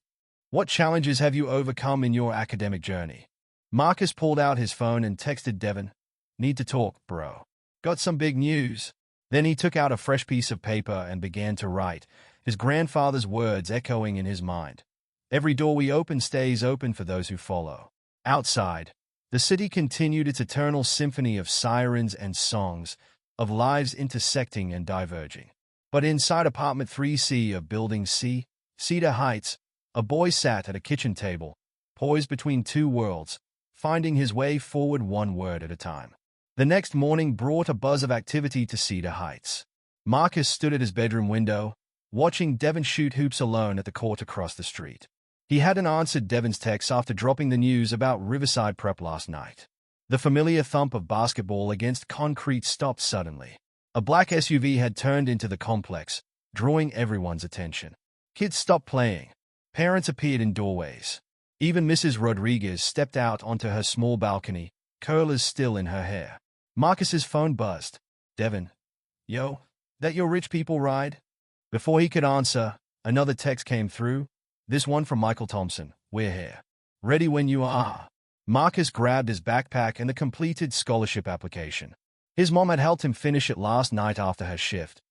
A: What challenges have you overcome in your academic journey? Marcus pulled out his phone and texted Devin, "Need to talk, bro. Got some big news." Then he took out a fresh piece of paper and began to write, his grandfather's words echoing in his mind. "Every door we open stays open for those who follow." Outside, the city continued its eternal symphony of sirens and songs, of lives intersecting and diverging. But inside apartment 3C of Building C, Cedar Heights, a boy sat at a kitchen table, poised between two worlds, finding his way forward one word at a time. The next morning brought a buzz of activity to Cedar Heights. Marcus stood at his bedroom window, watching Devin shoot hoops alone at the court across the street. He hadn't answered Devin's text after dropping the news about Riverside Prep last night. The familiar thump of basketball against concrete stopped suddenly. A black SUV had turned into the complex, drawing everyone's attention. Kids stopped playing. Parents appeared in doorways. Even Mrs. Rodriguez stepped out onto her small balcony, curlers still in her hair. Marcus's phone buzzed. "Devin, yo, that your rich people ride?" Before he could answer, another text came through. This one from Michael Thompson. "We're here. Ready when you are." Marcus grabbed his backpack and the completed scholarship application. His mom had helped him finish it last night after her shift,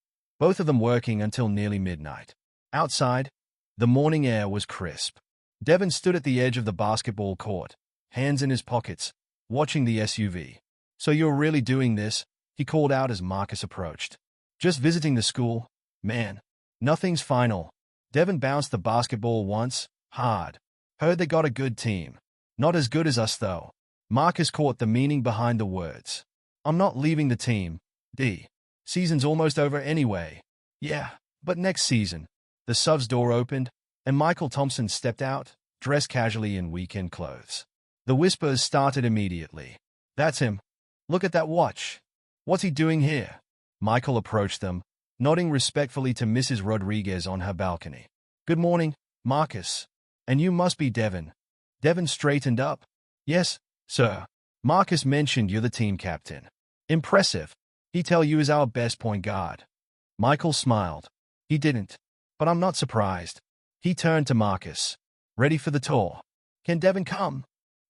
A: both of them working until nearly midnight. Outside, the morning air was crisp. Devin stood at the edge of the basketball court, hands in his pockets, watching the SUV. "So you're really doing this?" he called out as Marcus approached. "Just visiting the school, man. Nothing's final." Devin bounced the basketball once, hard. "Heard they got a good team. Not as good as us, though." Marcus caught the meaning behind the words. "I'm not leaving the team, D. Season's almost over anyway." "Yeah, but next season." The Suvs door opened, and Michael Thompson stepped out, dressed casually in weekend clothes. The whispers started immediately. "That's him. Look at that watch. What's he doing here?" Michael approached them, nodding respectfully to Mrs. Rodriguez on her balcony. "Good morning, Marcus. And you must be Devin." Devin straightened up. "Yes, sir. Marcus mentioned you're the team captain." "Impressive. He tell you is our best point guard." Michael smiled. "He didn't. But I'm not surprised." He turned to Marcus. "Ready for the tour? Can Devin come?"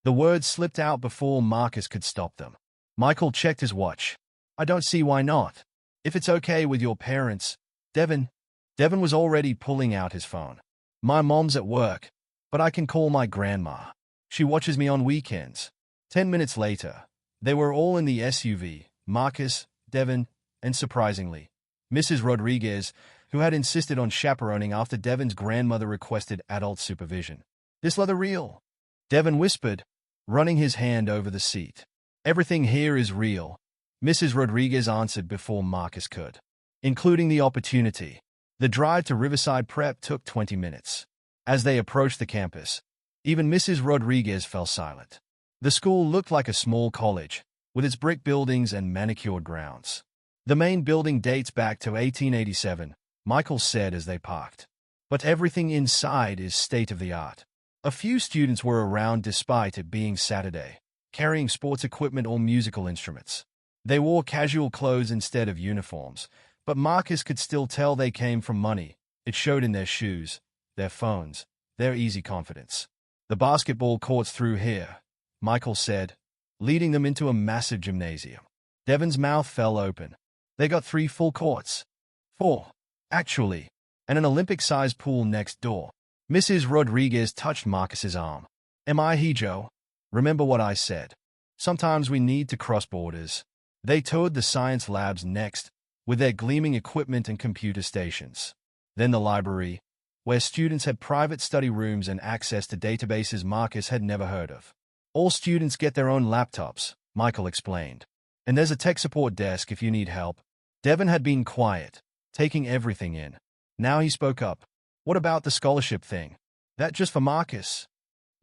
A: The words slipped out before Marcus could stop them. Michael checked his watch. "I don't see why not. If it's okay with your parents." Devin was already pulling out his phone. "My mom's at work, but I can call my grandma. She watches me on weekends." 10 minutes later, they were all in the SUV, Marcus, Devin, and surprisingly, Mrs. Rodriguez, who had insisted on chaperoning after Devin's grandmother requested adult supervision. "This leather real?" Devin whispered, running his hand over the seat. "Everything here is real," Mrs. Rodriguez answered before Marcus could. Including the opportunity. The drive to Riverside Prep took 20 minutes. As they approached the campus, even Mrs. Rodriguez fell silent. The school looked like a small college, with its brick buildings and manicured grounds. "The main building dates back to 1887, Michael said as they parked. "But everything inside is state-of-the-art." A few students were around despite it being Saturday, carrying sports equipment or musical instruments. They wore casual clothes instead of uniforms, but Marcus could still tell they came from money. It showed in their shoes, their phones, their easy confidence. "The basketball court's through here," Michael said, leading them into a massive gymnasium. Devin's mouth fell open. "They got 3 full courts." "4, actually, and an Olympic-sized pool next door." Mrs. Rodriguez touched Marcus's arm. "Joe? Remember what I said. Sometimes we need to cross borders." They toured the science labs next, with their gleaming equipment and computer stations. Then the library, where students had private study rooms and access to databases Marcus had never heard of. "All students get their own laptops," Michael explained. "And there's a tech support desk if you need help." Devin had been quiet, taking everything in. Now he spoke up. "What about the scholarship thing? That just for Marcus?"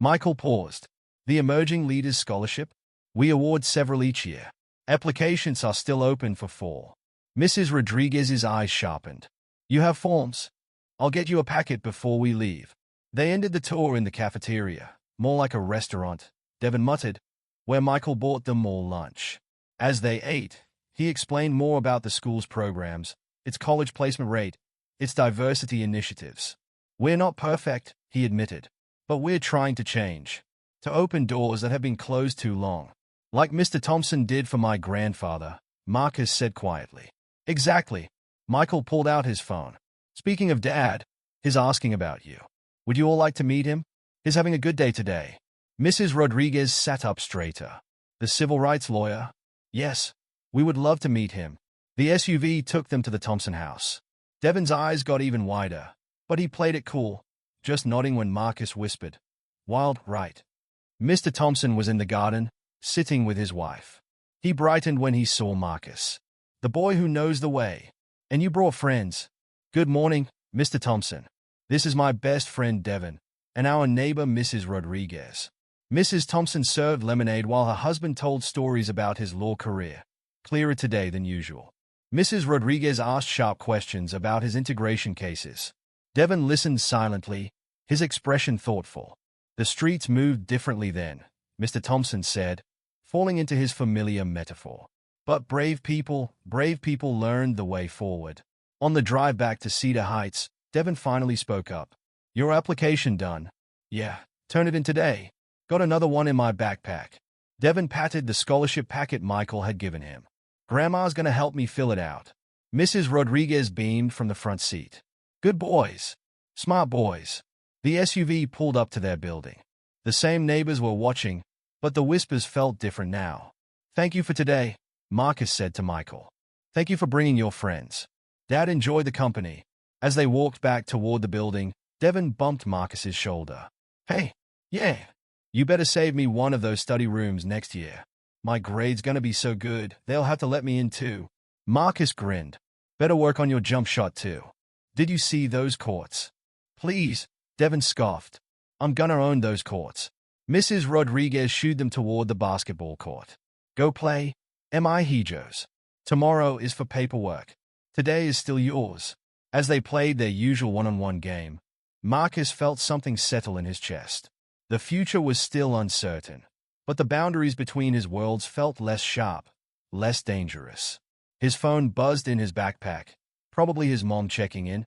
A: Michael paused. "The Emerging Leaders Scholarship? We award several each year. Applications are still open for fall." Mrs. Rodriguez's eyes sharpened. "You have forms? I'll get you a packet before we leave." They ended the tour in the cafeteria, more like a restaurant, Devin muttered, where Michael bought them all lunch. As they ate, He explained more about the school's programs, its college placement rate, its diversity initiatives. We're not perfect, he admitted, but we're trying to change, to open doors that have been closed too long. Like Mr. Thompson did for my grandfather, Marcus said quietly. Exactly. Michael pulled out his phone. Speaking of Dad, he's asking about you. Would you all like to meet him? He's having a good day today. Mrs. Rodriguez sat up straighter. The civil rights lawyer? Yes, we would love to meet him. The SUV took them to the Thompson house. Devon's eyes got even wider, but he played it cool, just nodding when Marcus whispered, "Wild, right?" Mr. Thompson was in the garden, sitting with his wife. He brightened when he saw Marcus. The boy who knows the way. And you brought friends. Good morning, Mr. Thompson. This is my best friend Devon, and our neighbor Mrs. Rodriguez. Mrs. Thompson served lemonade while her husband told stories about his law career, clearer today than usual. Mrs. Rodriguez asked sharp questions about his integration cases. Devon listened silently, his expression thoughtful. The streets moved differently then, Mr. Thompson said, falling into his familiar metaphor. But brave people learned the way forward. On the drive back to Cedar Heights, Devon finally spoke up. Your application done? Yeah, turn it in today. Got another one in my backpack. Devon patted the scholarship packet Michael had given him. Grandma's gonna help me fill it out. Mrs. Rodriguez beamed from the front seat. Good boys. Smart boys. The SUV pulled up to their building. The same neighbors were watching, but the whispers felt different now. Thank you for today, Marcus said to Michael. Thank you for bringing your friends. Dad enjoyed the company. As they walked back toward the building, Devon bumped Marcus's shoulder. Hey, yeah. You better save me one of those study rooms next year. My grade's gonna be so good, they'll have to let me in too. Marcus grinned. Better work on your jump shot too. Did you see those courts? Please, Devon scoffed. I'm gonna own those courts. Mrs. Rodriguez shooed them toward the basketball court. Go play, M.I. Hijos. Tomorrow is for paperwork. Today is still yours. As they played their usual one-on-one game, Marcus felt something settle in his chest. The future was still uncertain, but the boundaries between his worlds felt less sharp, less dangerous. His phone buzzed in his backpack, probably his mom checking in,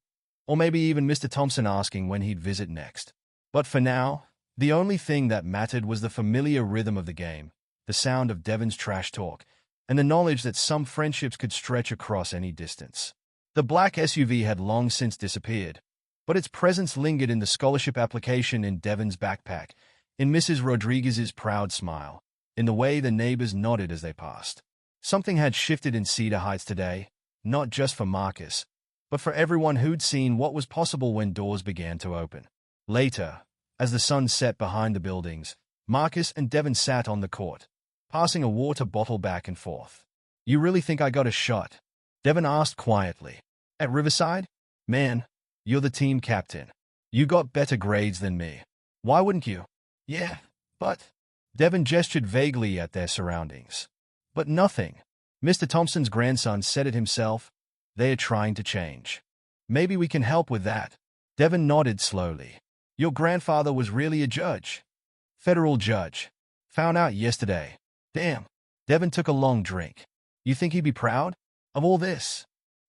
A: or maybe even Mr. Thompson asking when he'd visit next. But for now, the only thing that mattered was the familiar rhythm of the game, the sound of Devon's trash talk, and the knowledge that some friendships could stretch across any distance. The black SUV had long since disappeared, but its presence lingered in the scholarship application in Devon's backpack, in Mrs. Rodriguez's proud smile, in the way the neighbors nodded as they passed. Something had shifted in Cedar Heights today, not just for Marcus, but for everyone who'd seen what was possible when doors began to open. Later, as the sun set behind the buildings, Marcus and Devon sat on the court, passing a water bottle back and forth. You really think I got a shot? Devon asked quietly. At Riverside? Man, you're the team captain. You got better grades than me. Why wouldn't you? Yeah, but... Devon gestured vaguely at their surroundings. But nothing. Mr. Thompson's grandson said it himself. They are trying to change. Maybe we can help with that. Devon nodded slowly. Your grandfather was really a judge. Federal judge. Found out yesterday. Damn. Devon took a long drink. You think he'd be proud of all this?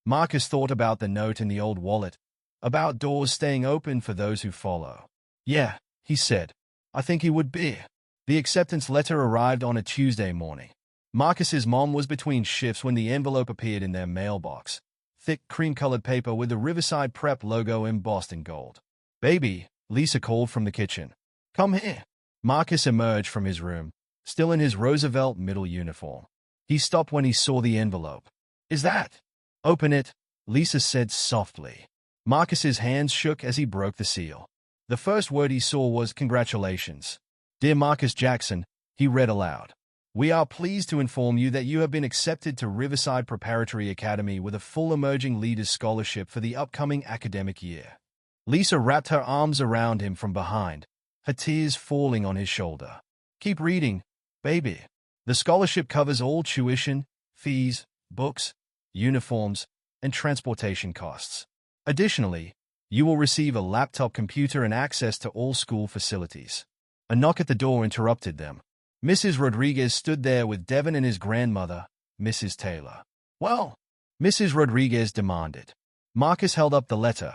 A: Marcus thought about the note in the old wallet, about doors staying open for those who follow. Yeah, he said. I think he would be. The acceptance letter arrived on a Tuesday morning. Marcus's mom was between shifts when the envelope appeared in their mailbox. Thick, cream-colored paper with the Riverside Prep logo embossed in gold. Baby, Lisa called from the kitchen. Come here. Marcus emerged from his room, still in his Roosevelt middle uniform. He stopped when he saw the envelope. Is that? Open it, Lisa said softly. Marcus's hands shook as he broke the seal. The first word he saw was congratulations. Dear Marcus Jackson, he read aloud. We are pleased to inform you that you have been accepted to Riverside Preparatory Academy with a full Emerging Leaders Scholarship for the upcoming academic year. Lisa wrapped her arms around him from behind, her tears falling on his shoulder. Keep reading, baby. The scholarship covers all tuition, fees, books, uniforms, and transportation costs. Additionally, you will receive a laptop computer and access to all school facilities. A knock at the door interrupted them. Mrs. Rodriguez stood there with Devon and his grandmother, Mrs. Taylor. Well, Mrs. Rodriguez demanded. Marcus held up the letter.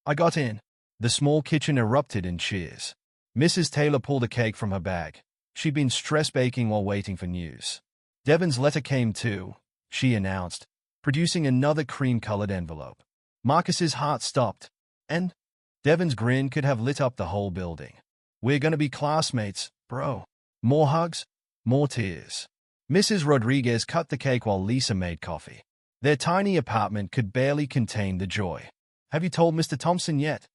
A: I got in. The small kitchen erupted in cheers. Mrs. Taylor pulled a cake from her bag. She'd been stress baking while waiting for news. Devon's letter came too, she announced, producing another cream-colored envelope. Marcus's heart stopped, and Devon's grin could have lit up the whole building. We're gonna be classmates, bro. More hugs, more tears. Mrs. Rodriguez cut the cake while Lisa made coffee. Their tiny apartment could barely contain the joy. Have you told Mr. Thompson yet?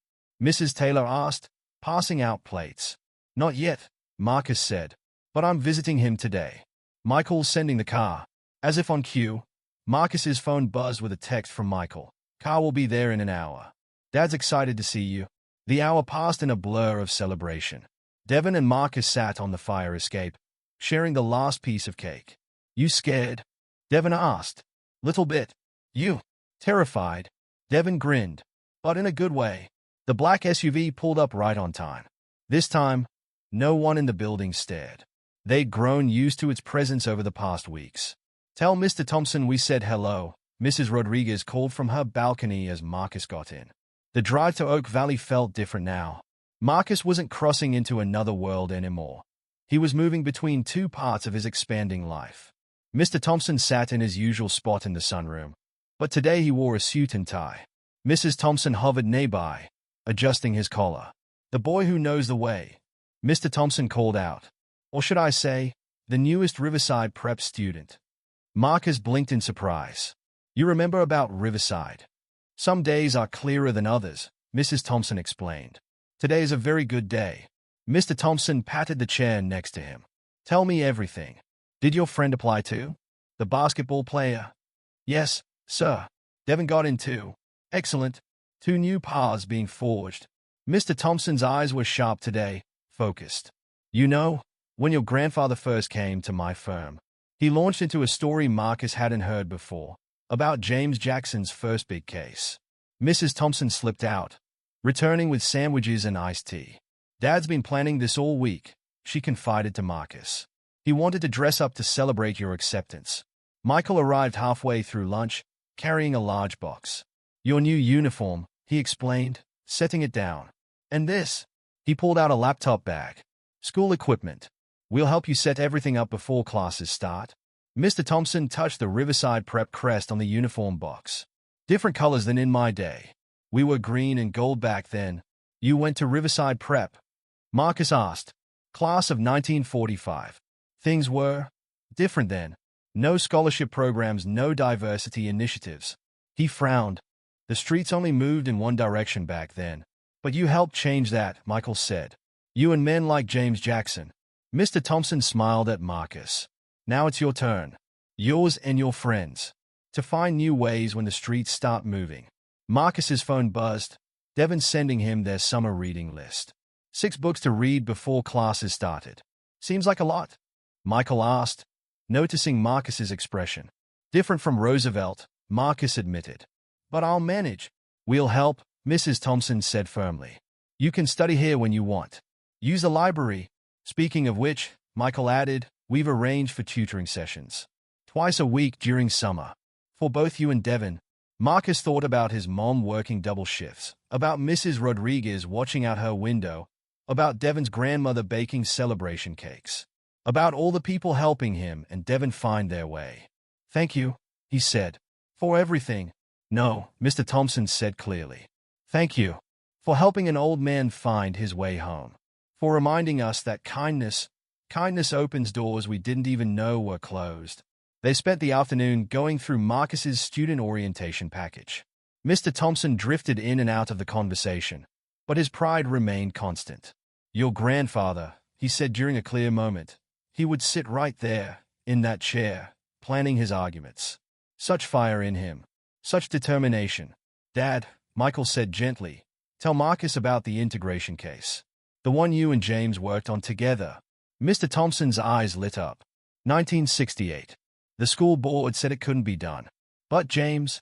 A: Mrs. Taylor asked, passing out plates. Not yet, Marcus said, but I'm visiting him today. Michael's sending the car. As if on cue, Marcus's phone buzzed with a text from Michael. Car will be there in an hour. Dad's excited to see you. The hour passed in a blur of celebration. Devon and Marcus sat on the fire escape, sharing the last piece of cake. You scared? Devon asked. Little bit. You? Terrified. Devon grinned, but in a good way. The black SUV pulled up right on time. This time, no one in the building stared. They'd grown used to its presence over the past weeks. Tell Mr. Thompson we said hello, Mrs. Rodriguez called from her balcony as Marcus got in. The drive to Oak Valley felt different now. Marcus wasn't crossing into another world anymore. He was moving between two parts of his expanding life. Mr. Thompson sat in his usual spot in the sunroom, but today he wore a suit and tie. Mrs. Thompson hovered nearby, adjusting his collar. The boy who knows the way, Mr. Thompson called out. Or should I say, the newest Riverside prep student. Marcus blinked in surprise. You remember about Riverside? Some days are clearer than others, Mrs. Thompson explained. Today is a very good day. Mr. Thompson patted the chair next to him. Tell me everything. Did your friend apply too? The basketball player? Yes, sir. Devon got in too. Excellent. 2 new paths being forged. Mr. Thompson's eyes were sharp today, focused. You know, when your grandfather first came to my firm, he launched into a story Marcus hadn't heard before, about James Jackson's first big case. Mrs. Thompson slipped out, returning with sandwiches and iced tea. Dad's been planning this all week, she confided to Marcus. He wanted to dress up to celebrate your acceptance. Michael arrived halfway through lunch, carrying a large box. Your new uniform, he explained, setting it down. And this? He pulled out a laptop bag. School equipment. We'll help you set everything up before classes start. Mr. Thompson touched the Riverside Prep crest on the uniform box. Different colors than in my day. We were green and gold back then. You went to Riverside Prep? Marcus asked. Class of 1945. Things were different then. No scholarship programs, no diversity initiatives. He frowned. The streets only moved in one direction back then. But you helped change that, Michael said. You and men like James Jackson. Mr. Thompson smiled at Marcus. Now it's your turn. Yours and your friends. To find new ways when the streets start moving. Marcus's phone buzzed. Devon sending him their summer reading list. 6 books to read before classes started. Seems like a lot? Michael asked, noticing Marcus's expression. Different from Roosevelt, Marcus admitted. But I'll manage. We'll help, Mrs. Thompson said firmly. You can study here when you want. Use the library. Speaking of which, Michael added, we've arranged for tutoring sessions. Twice a week during summer. For both you and Devon. Marcus thought about his mom working double shifts, about Mrs. Rodriguez watching out her window, about Devon's grandmother baking celebration cakes, about all the people helping him and Devon find their way. Thank you, he said, for everything. No, Mr. Thompson said clearly. Thank you for helping an old man find his way home, for reminding us that kindness opens doors we didn't even know were closed. They spent the afternoon going through Marcus's student orientation package. Mr. Thompson drifted in and out of the conversation, but his pride remained constant. Your grandfather, he said during a clear moment. He would sit right there, in that chair, planning his arguments. Such fire in him. Such determination. Dad, Michael said gently, tell Marcus about the integration case. The one you and James worked on together. Mr. Thompson's eyes lit up. 1968. The school board said it couldn't be done. But James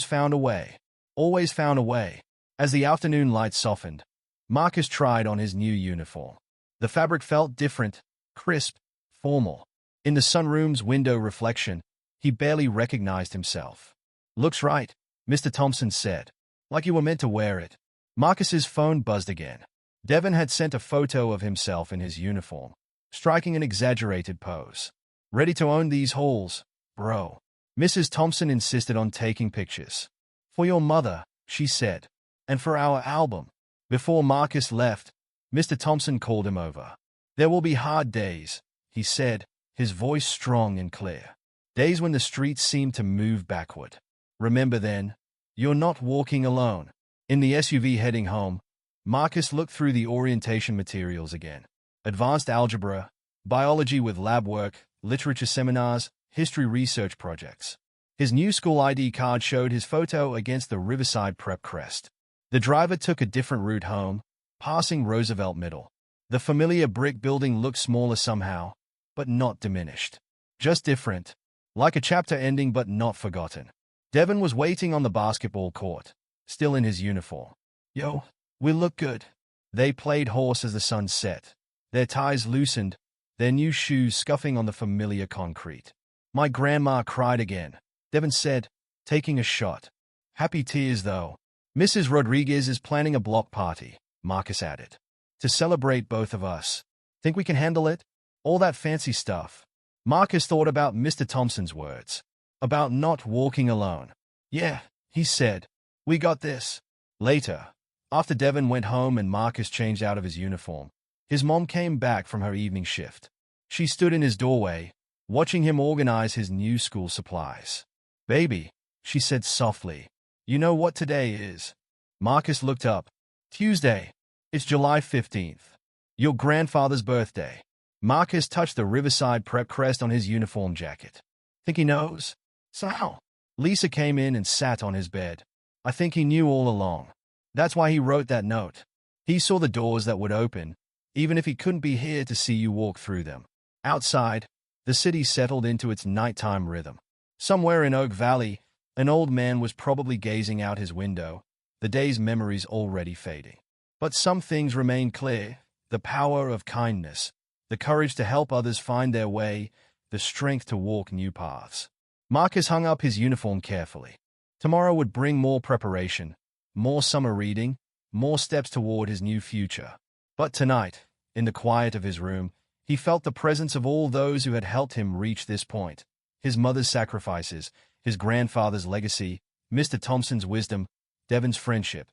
A: found a way. Always found a way. As the afternoon light softened, Marcus tried on his new uniform. The fabric felt different, crisp, formal. In the sunroom's window reflection, He barely recognized himself. "Looks right," Mr. Thompson said. "Like you were meant to wear it." Marcus's phone buzzed again. Devon had sent a photo of himself in his uniform, striking an exaggerated pose. "Ready to own these halls, bro?" Mrs. Thompson insisted on taking pictures. "For your mother," she said, "and for our album." Before Marcus left, Mr. Thompson called him over. "There will be hard days," he said, his voice strong and clear. "Days when the streets seem to move backward. Remember then, you're not walking alone." In the SUV heading home, Marcus looked through the orientation materials again. Advanced algebra, biology with lab work, literature seminars, history research projects. His new school ID card showed his photo against the Riverside Prep crest. The driver took a different route home, passing Roosevelt Middle. The familiar brick building looked smaller somehow, but not diminished. Just different. Like a chapter ending but not forgotten. Devon was waiting on the basketball court, still in his uniform. "Yo, we look good." They played horse as the sun set. Their ties loosened, their new shoes scuffing on the familiar concrete. "My grandma cried again," Devon said, taking a shot. "Happy tears, though." "Mrs. Rodriguez is planning a block party," Marcus added. "To celebrate both of us. Think we can handle it? All that fancy stuff." Marcus thought about Mr. Thompson's words. About not walking alone. "Yeah," he said. "We got this." Later, after Devon went home and Marcus changed out of his uniform, his mom came back from her evening shift. She stood in his doorway, watching him organize his new school supplies. "Baby," she said softly, "you know what today is?" Marcus looked up. "Tuesday. It's July 15th. Your grandfather's birthday." Marcus touched the Riverside Prep crest on his uniform jacket. "Think he knows?" "Sal." Lisa came in and sat on his bed. "I think he knew all along. That's why he wrote that note. He saw the doors that would open, even if he couldn't be here to see you walk through them." Outside, the city settled into its nighttime rhythm. Somewhere in Oak Valley, an old man was probably gazing out his window, the day's memories already fading. But some things remained clear: the power of kindness, the courage to help others find their way, the strength to walk new paths. Marcus hung up his uniform carefully. Tomorrow would bring more preparation, more summer reading, more steps toward his new future. But tonight, in the quiet of his room, he felt the presence of all those who had helped him reach this point. His mother's sacrifices, his grandfather's legacy, Mr. Thompson's wisdom, Devon's friendship,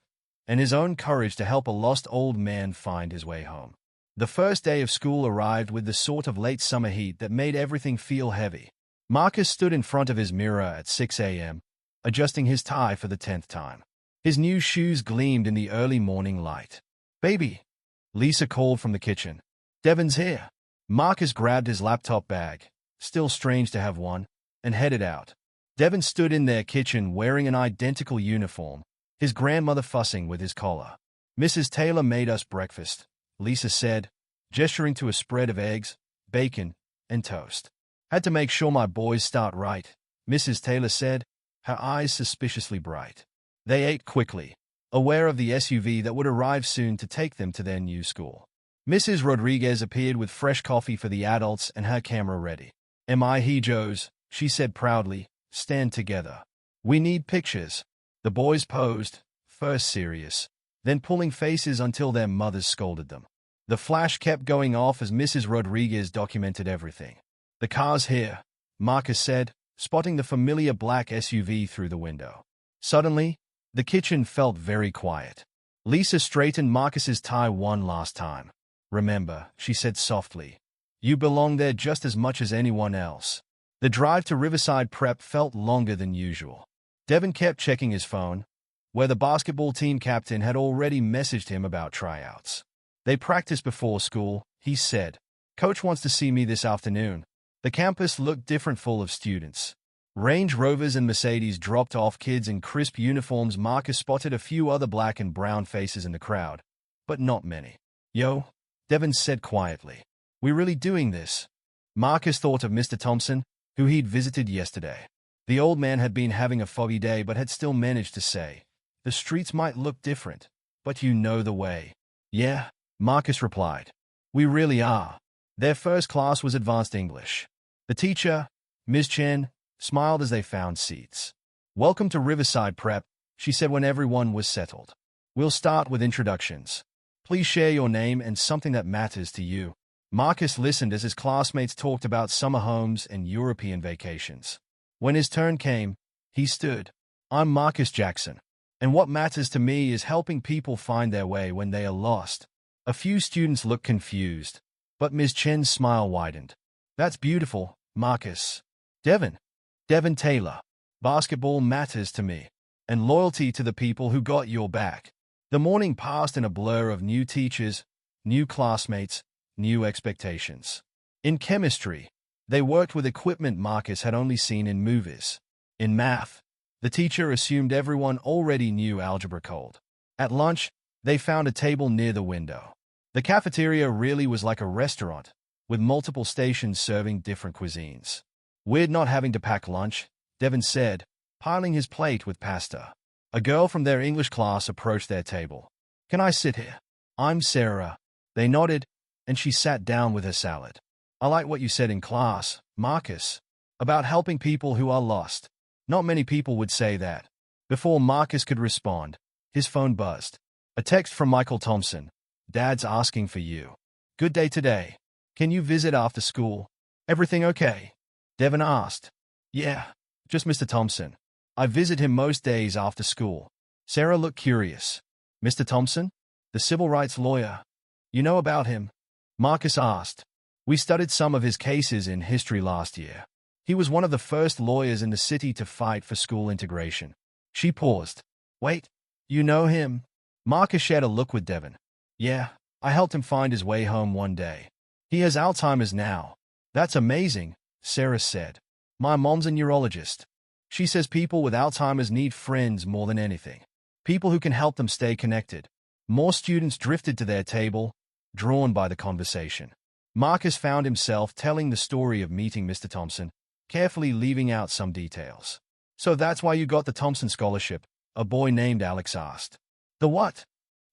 A: and his own courage to help a lost old man find his way home. The first day of school arrived with the sort of late summer heat that made everything feel heavy. Marcus stood in front of his mirror at 6 a.m., adjusting his tie for the 10th time. His new shoes gleamed in the early morning light. "Baby," Lisa called from the kitchen. "Devon's here." Marcus grabbed his laptop bag, still strange to have one, and headed out. Devon stood in their kitchen wearing an identical uniform, his grandmother fussing with his collar. "Mrs. Taylor made us breakfast," Lisa said, gesturing to a spread of eggs, bacon, and toast. "Had to make sure my boys start right," Mrs. Taylor said, her eyes suspiciously bright. They ate quickly, aware of the SUV that would arrive soon to take them to their new school. Mrs. Rodriguez appeared with fresh coffee for the adults and her camera ready. "M.I. Joes," she said proudly, "stand together. We need pictures." The boys posed, first serious, then pulling faces until their mothers scolded them. The flash kept going off as Mrs. Rodriguez documented everything. "The car's here," Marcus said, spotting the familiar black SUV through the window. Suddenly, the kitchen felt very quiet. Lisa straightened Marcus's tie one last time. "Remember," she said softly, "you belong there just as much as anyone else." The drive to Riverside Prep felt longer than usual. Devon kept checking his phone, where the basketball team captain had already messaged him about tryouts. "They practiced before school," he said. "Coach wants to see me this afternoon." The campus looked different, full of students. Range Rovers and Mercedes dropped off kids in crisp uniforms. Marcus spotted a few other black and brown faces in the crowd, but not many. "Yo," Devon said quietly. "We really doing this?" Marcus thought of Mr. Thompson, who he'd visited yesterday. The old man had been having a foggy day but had still managed to say, "The streets might look different, but you know the way." "Yeah," Marcus replied. "We really are." Their first class was advanced English. The teacher, Ms. Chen, smiled as they found seats. "Welcome to Riverside Prep," she said when everyone was settled. "We'll start with introductions. Please share your name and something that matters to you." Marcus listened as his classmates talked about summer homes and European vacations. When his turn came, he stood. "I'm Marcus Jackson, and what matters to me is helping people find their way when they are lost." A few students looked confused, but Ms. Chen's smile widened. "That's beautiful, Marcus." Devin Taylor. "Basketball matters to me, and loyalty to the people who got your back." The morning passed in a blur of new teachers, new classmates, new expectations. In chemistry, they worked with equipment Marcus had only seen in movies. In math, the teacher assumed everyone already knew algebra cold. At lunch, they found a table near the window. The cafeteria really was like a restaurant, with multiple stations serving different cuisines. "We're not having to pack lunch," Devin said, piling his plate with pasta. A girl from their English class approached their table. "Can I sit here?" "I'm Sarah." They nodded, and she sat down with her salad. "I like what you said in class, Marcus, about helping people who are lost." Not many people would say that. Before Marcus could respond, his phone buzzed. A text from Michael Thompson. "Dad's asking for you. Good day today. Can you visit after school?" "Everything okay?" Devin asked. "Yeah, just Mr. Thompson. I visit him most days after school." Sarah looked curious. "Mr. Thompson? The civil rights lawyer. You know about him?" Marcus asked. "We studied some of his cases in history last year. He was one of the first lawyers in the city to fight for school integration." She paused. "Wait, you know him?" Marcus shared a look with Devin. "Yeah, I helped him find his way home one day. He has Alzheimer's now." "That's amazing," Sarah said. "My mom's a neurologist. She says people with Alzheimer's need friends more than anything. People who can help them stay connected." More students drifted to their table, drawn by the conversation. Marcus found himself telling the story of meeting Mr. Thompson, carefully leaving out some details. "So that's why you got the Thompson Scholarship?" a boy named Alex asked. "The what?"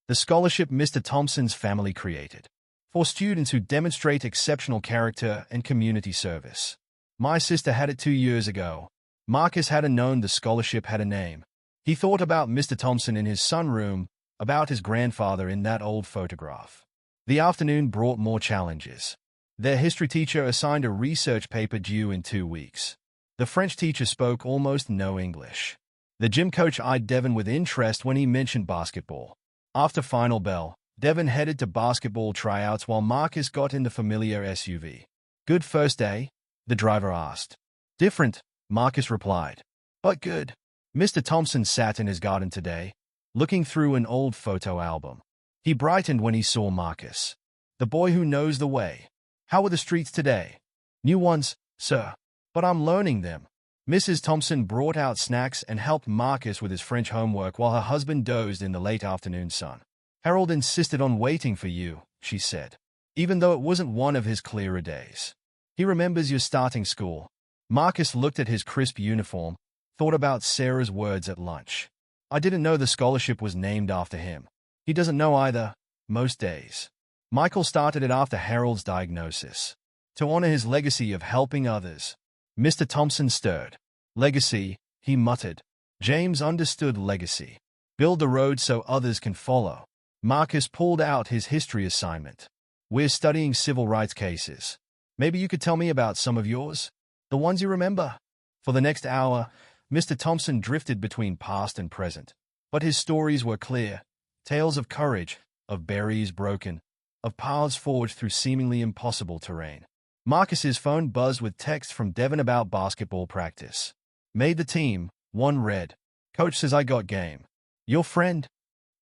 A: "The scholarship Mr. Thompson's family created, for students who demonstrate exceptional character and community service. My sister had it 2 years ago." Marcus hadn't known the scholarship had a name. He thought about Mr. Thompson in his sunroom, about his grandfather in that old photograph. The afternoon brought more challenges. Their history teacher assigned a research paper due in 2 weeks. The French teacher spoke almost no English. The gym coach eyed Devin with interest when he mentioned basketball. After final bell, Devin headed to basketball tryouts while Marcus got in the familiar SUV. "Good first day?" the driver asked. "Different," Marcus replied. "But good." Mr. Thompson sat in his garden today, looking through an old photo album. He brightened when he saw Marcus. "The boy who knows the way. How were the streets today?" "New ones, sir. But I'm learning them." Mrs. Thompson brought out snacks and helped Marcus with his French homework while her husband dozed in the late afternoon sun. "Harold insisted on waiting for you," she said, even though it wasn't one of his clearer days. "He remembers you're starting school." Marcus looked at his crisp uniform, thought about Sarah's words at lunch. "I didn't know the scholarship was named after him." He doesn't know either, most days. Michael started it after Harold's diagnosis, to honor his legacy of helping others. Mr. Thompson stirred. "Legacy," he muttered. James understood legacy. "Build the road so others can follow." Marcus pulled out his history assignment. "We're studying civil rights cases. Maybe you could tell me about some of yours? The ones you remember?" For the next hour, Mr. Thompson drifted between past and present. But his stories were clear. Tales of courage, of barriers broken, of paths forged through seemingly impossible terrain. Marcus's phone buzzed with text from Devin about basketball practice. "Made the team," one read. "Coach says I got game." "Your friend?"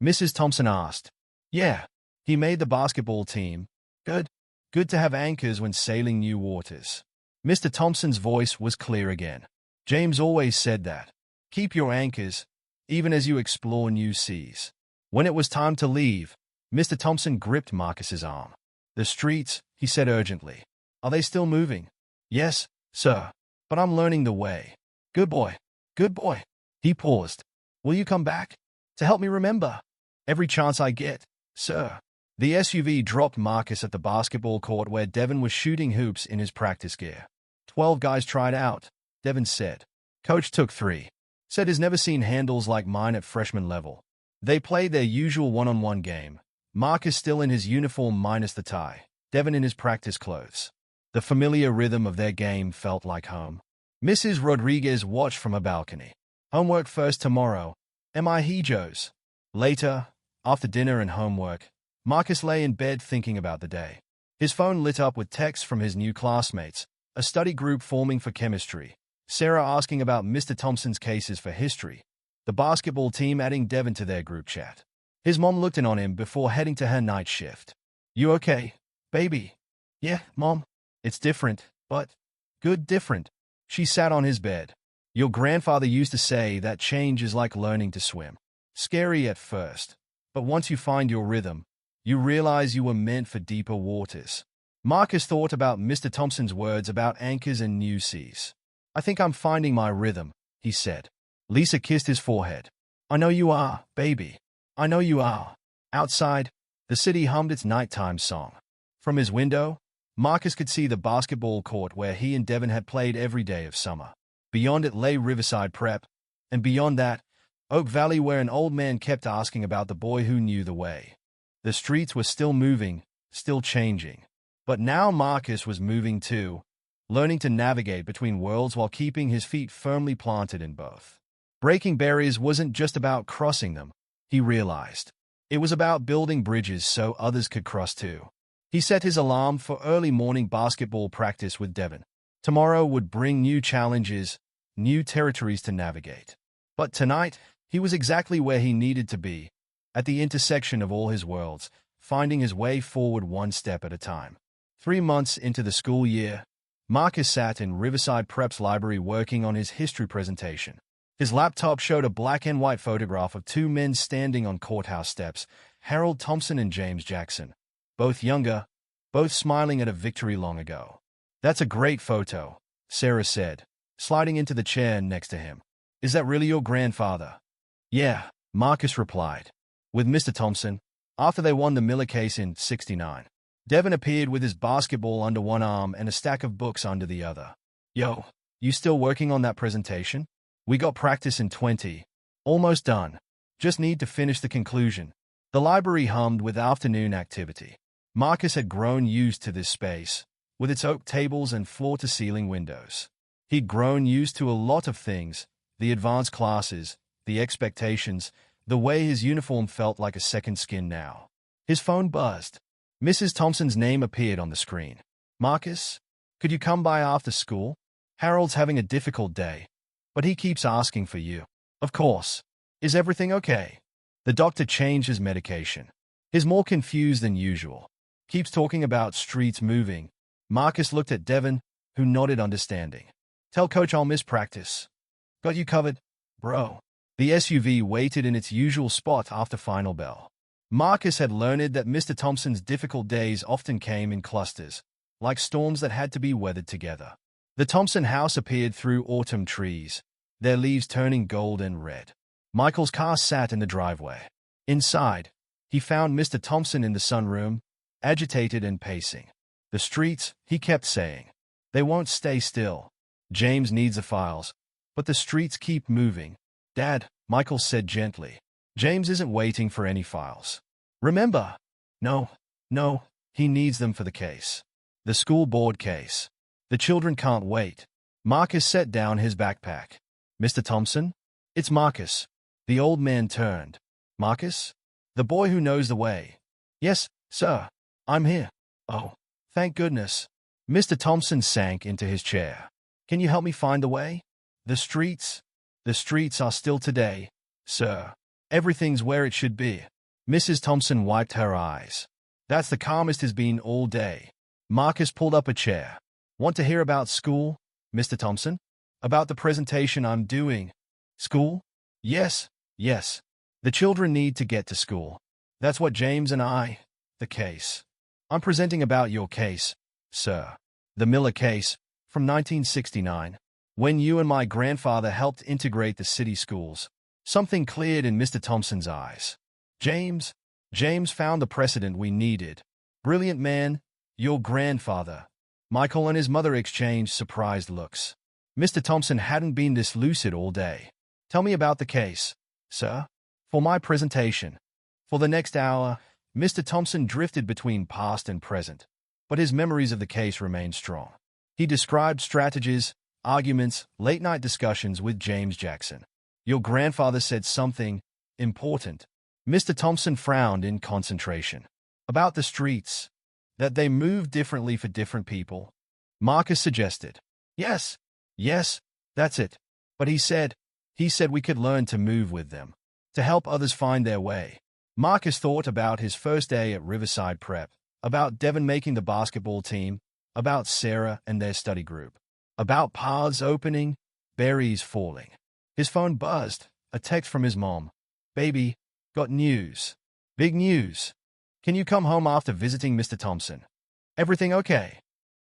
A: Mrs. Thompson asked. "Yeah, he made the basketball team." "Good. Good to have anchors when sailing new waters." Mr. Thompson's voice was clear again. "James always said that. Keep your anchors, even as you explore new seas." When it was time to leave, Mr. Thompson gripped Marcus's arm. "The streets," he said urgently. "Are they still moving?" "Yes, sir. But I'm learning the way." "Good boy. Good boy." He paused. "Will you come back? To help me remember?" "Every chance I get, sir." The SUV dropped Marcus at the basketball court where Devin was shooting hoops in his practice gear. 12 guys tried out. Devin said. Coach took 3. Said he's never seen handles like mine at freshman level. They played their usual one-on-one game. Marcus still in his uniform minus the tie. Devin in his practice clothes. The familiar rhythm of their game felt like home. Mrs. Rodriguez watched from a balcony. Homework first tomorrow. Am I hijos? Later, after dinner and homework, Marcus lay in bed thinking about the day. His phone lit up with texts from his new classmates, a study group forming for chemistry, Sarah asking about Mr. Thompson's cases for history, the basketball team adding Devin to their group chat. His mom looked in on him before heading to her night shift. You okay, baby? Yeah, Mom. It's different, but good different. She sat on his bed. Your grandfather used to say that change is like learning to swim. Scary at first, but once you find your rhythm, you realize you were meant for deeper waters. Marcus thought about Mr. Thompson's words about anchors and new seas. I think I'm finding my rhythm, he said. Lisa kissed his forehead. I know you are, baby. I know you are. Outside, the city hummed its nighttime song. From his window, Marcus could see the basketball court where he and Devin had played every day of summer. Beyond it lay Riverside Prep, and beyond that, Oak Valley, where an old man kept asking about the boy who knew the way. The streets were still moving, still changing. But now Marcus was moving too, learning to navigate between worlds while keeping his feet firmly planted in both. Breaking barriers wasn't just about crossing them, he realized. It was about building bridges so others could cross too. He set his alarm for early morning basketball practice with Devin. Tomorrow would bring new challenges, new territories to navigate. But tonight, he was exactly where he needed to be, at the intersection of all his worlds, finding his way forward one step at a time. 3 months into the school year, Marcus sat in Riverside Prep's library working on his history presentation. His laptop showed a black and white photograph of 2 men standing on courthouse steps, Harold Thompson and James Jackson. Both younger, both smiling at a victory long ago. That's a great photo, Sarah said, sliding into the chair next to him. Is that really your grandfather? Yeah, Marcus replied. With Mr. Thompson, after they won the Miller case in '69. Devin appeared with his basketball under one arm and a stack of books under the other. Yo, you still working on that presentation? We got practice in 20. Almost done. Just need to finish the conclusion. The library hummed with afternoon activity. Marcus had grown used to this space, with its oak tables and floor-to-ceiling windows. He'd grown used to a lot of things, the advanced classes, the expectations, the way his uniform felt like a second skin now. His phone buzzed. Mrs. Thompson's name appeared on the screen. Marcus, could you come by after school? Harold's having a difficult day, but he keeps asking for you. Of course. Is everything okay? The doctor changed his medication. He's more confused than usual. Keeps talking about streets moving. Marcus looked at Devin, who nodded understanding. Tell Coach I'll miss practice. Got you covered, bro. The SUV waited in its usual spot after final bell. Marcus had learned that Mr. Thompson's difficult days often came in clusters, like storms that had to be weathered together. The Thompson house appeared through autumn trees, their leaves turning gold and red. Michael's car sat in the driveway. Inside, he found Mr. Thompson in the sunroom, agitated and pacing. The streets, he kept saying. They won't stay still. James needs the files, but the streets keep moving. Dad, Michael said gently. James isn't waiting for any files. Remember? No, he needs them for the case. The school board case. The children can't wait. Marcus set down his backpack. Mr. Thompson? It's Marcus. The old man turned. Marcus? The boy who knows the way. Yes, sir. I'm here. Oh, thank goodness. Mr. Thompson sank into his chair. Can you help me find the way? The streets are still today, sir. Everything's where it should be. Mrs. Thompson wiped her eyes. That's the calmest it's been all day. Marcus pulled up a chair. Want to hear about school, Mr. Thompson? About the presentation I'm doing. School? Yes. The children need to get to school. That's what James and the case. I'm presenting about your case, sir. The Miller case, from 1969, when you and my grandfather helped integrate the city schools. Something cleared in Mr. Thompson's eyes. James found the precedent we needed. Brilliant man, your grandfather. Michael and his mother exchanged surprised looks. Mr. Thompson hadn't been this lucid all day. Tell me about the case, sir. For my presentation. For the next hour, Mr. Thompson drifted between past and present, but his memories of the case remained strong. He described strategies, arguments, late-night discussions with James Jackson. Your grandfather said something important. Mr. Thompson frowned in concentration. About the streets, that they move differently for different people. Marcus suggested. Yes, that's it. But he said we could learn to move with them, to help others find their way. Marcus thought about his first day at Riverside Prep, about Devin making the basketball team, about Sarah and their study group, about paths opening, berries falling. His phone buzzed, a text from his mom. Baby, got news. Big news. Can you come home after visiting Mr. Thompson? Everything okay?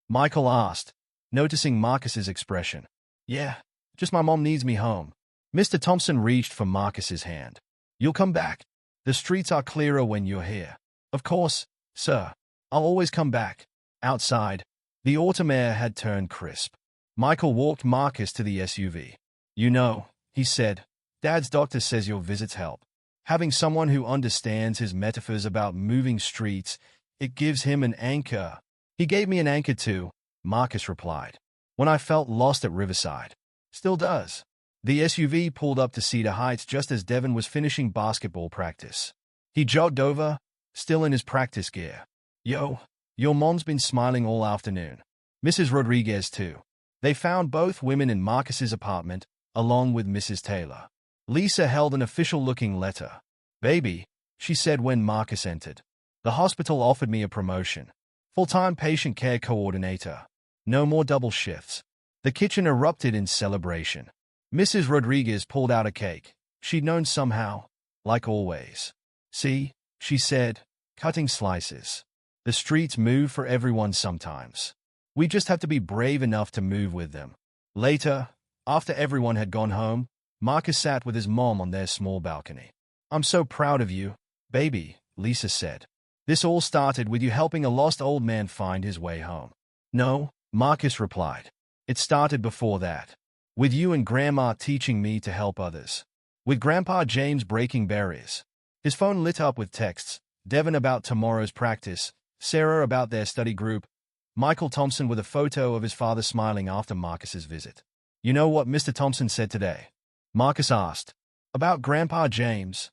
A: Michael asked, noticing Marcus's expression. Yeah, just my mom needs me home. Mr. Thompson reached for Marcus's hand. You'll come back. The streets are clearer when you're here. Of course, sir. I'll always come back. Outside, the autumn air had turned crisp. Michael walked Marcus to the SUV. You know, he said, Dad's doctor says your visits help. Having someone who understands his metaphors about moving streets, it gives him an anchor. He gave me an anchor too, Marcus replied, when I felt lost at Riverside. Still does. The SUV pulled up to Cedar Heights just as Devin was finishing basketball practice. He jogged over, still in his practice gear. Yo, your mom's been smiling all afternoon. Mrs. Rodriguez too. They found both women in Marcus's apartment, along with Mrs. Taylor. Lisa held an official-looking letter. Baby, she said when Marcus entered. The hospital offered me a promotion. Full-time patient care coordinator. No more double shifts. The kitchen erupted in celebration. Mrs. Rodriguez pulled out a cake. She'd known somehow, like always. See, she said, cutting slices. The streets move for everyone sometimes. We just have to be brave enough to move with them. Later, after everyone had gone home, Marcus sat with his mom on their small balcony. I'm so proud of you, baby, Lisa said. This all started with you helping a lost old man find his way home. No, Marcus replied. It started before that. With you and Grandma teaching me to help others. With Grandpa James breaking barriers. His phone lit up with texts. Devin about tomorrow's practice. Sarah about their study group. Michael Thompson with a photo of his father smiling after Marcus's visit. You know what Mr. Thompson said today? Marcus asked. About Grandpa James.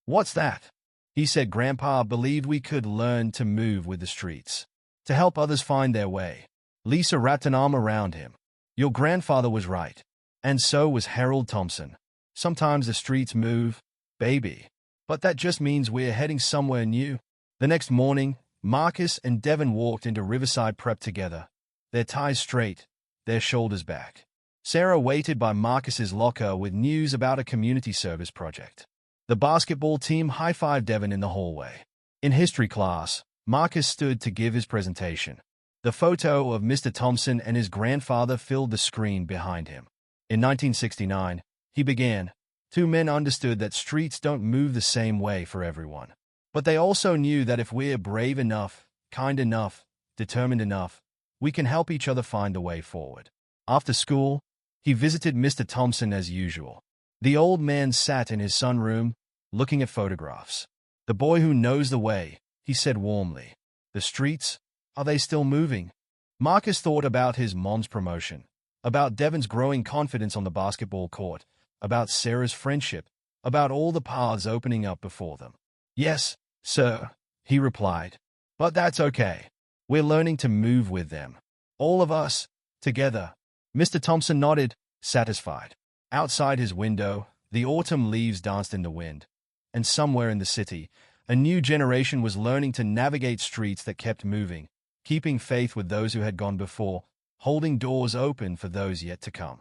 A: What's that? He said Grandpa believed we could learn to move with the streets. To help others find their way. Lisa wrapped an arm around him. Your grandfather was right. And so was Harold Thompson. Sometimes the streets move, baby. But that just means we're heading somewhere new. The next morning, Marcus and Devin walked into Riverside Prep together, their ties straight, their shoulders back. Sarah waited by Marcus's locker with news about a community service project. The basketball team high-fived Devin in the hallway. In history class, Marcus stood to give his presentation. The photo of Mr. Thompson and his grandfather filled the screen behind him. In 1969, he began. Two men understood that streets don't move the same way for everyone. But they also knew that if we're brave enough, kind enough, determined enough, we can help each other find a way forward. After school, he visited Mr. Thompson as usual. The old man sat in his sunroom, looking at photographs. The boy who knows the way, he said warmly. The streets, are they still moving? Marcus thought about his mom's promotion, about Devin's growing confidence on the basketball court, about Sarah's friendship, about all the paths opening up before them. Yes, sir, he replied. But that's okay. We're learning to move with them. All of us, together. Mr. Thompson nodded, satisfied. Outside his window, the autumn leaves danced in the wind. And somewhere in the city, a new generation was learning to navigate streets that kept moving, keeping faith with those who had gone before, holding doors open for those yet to come.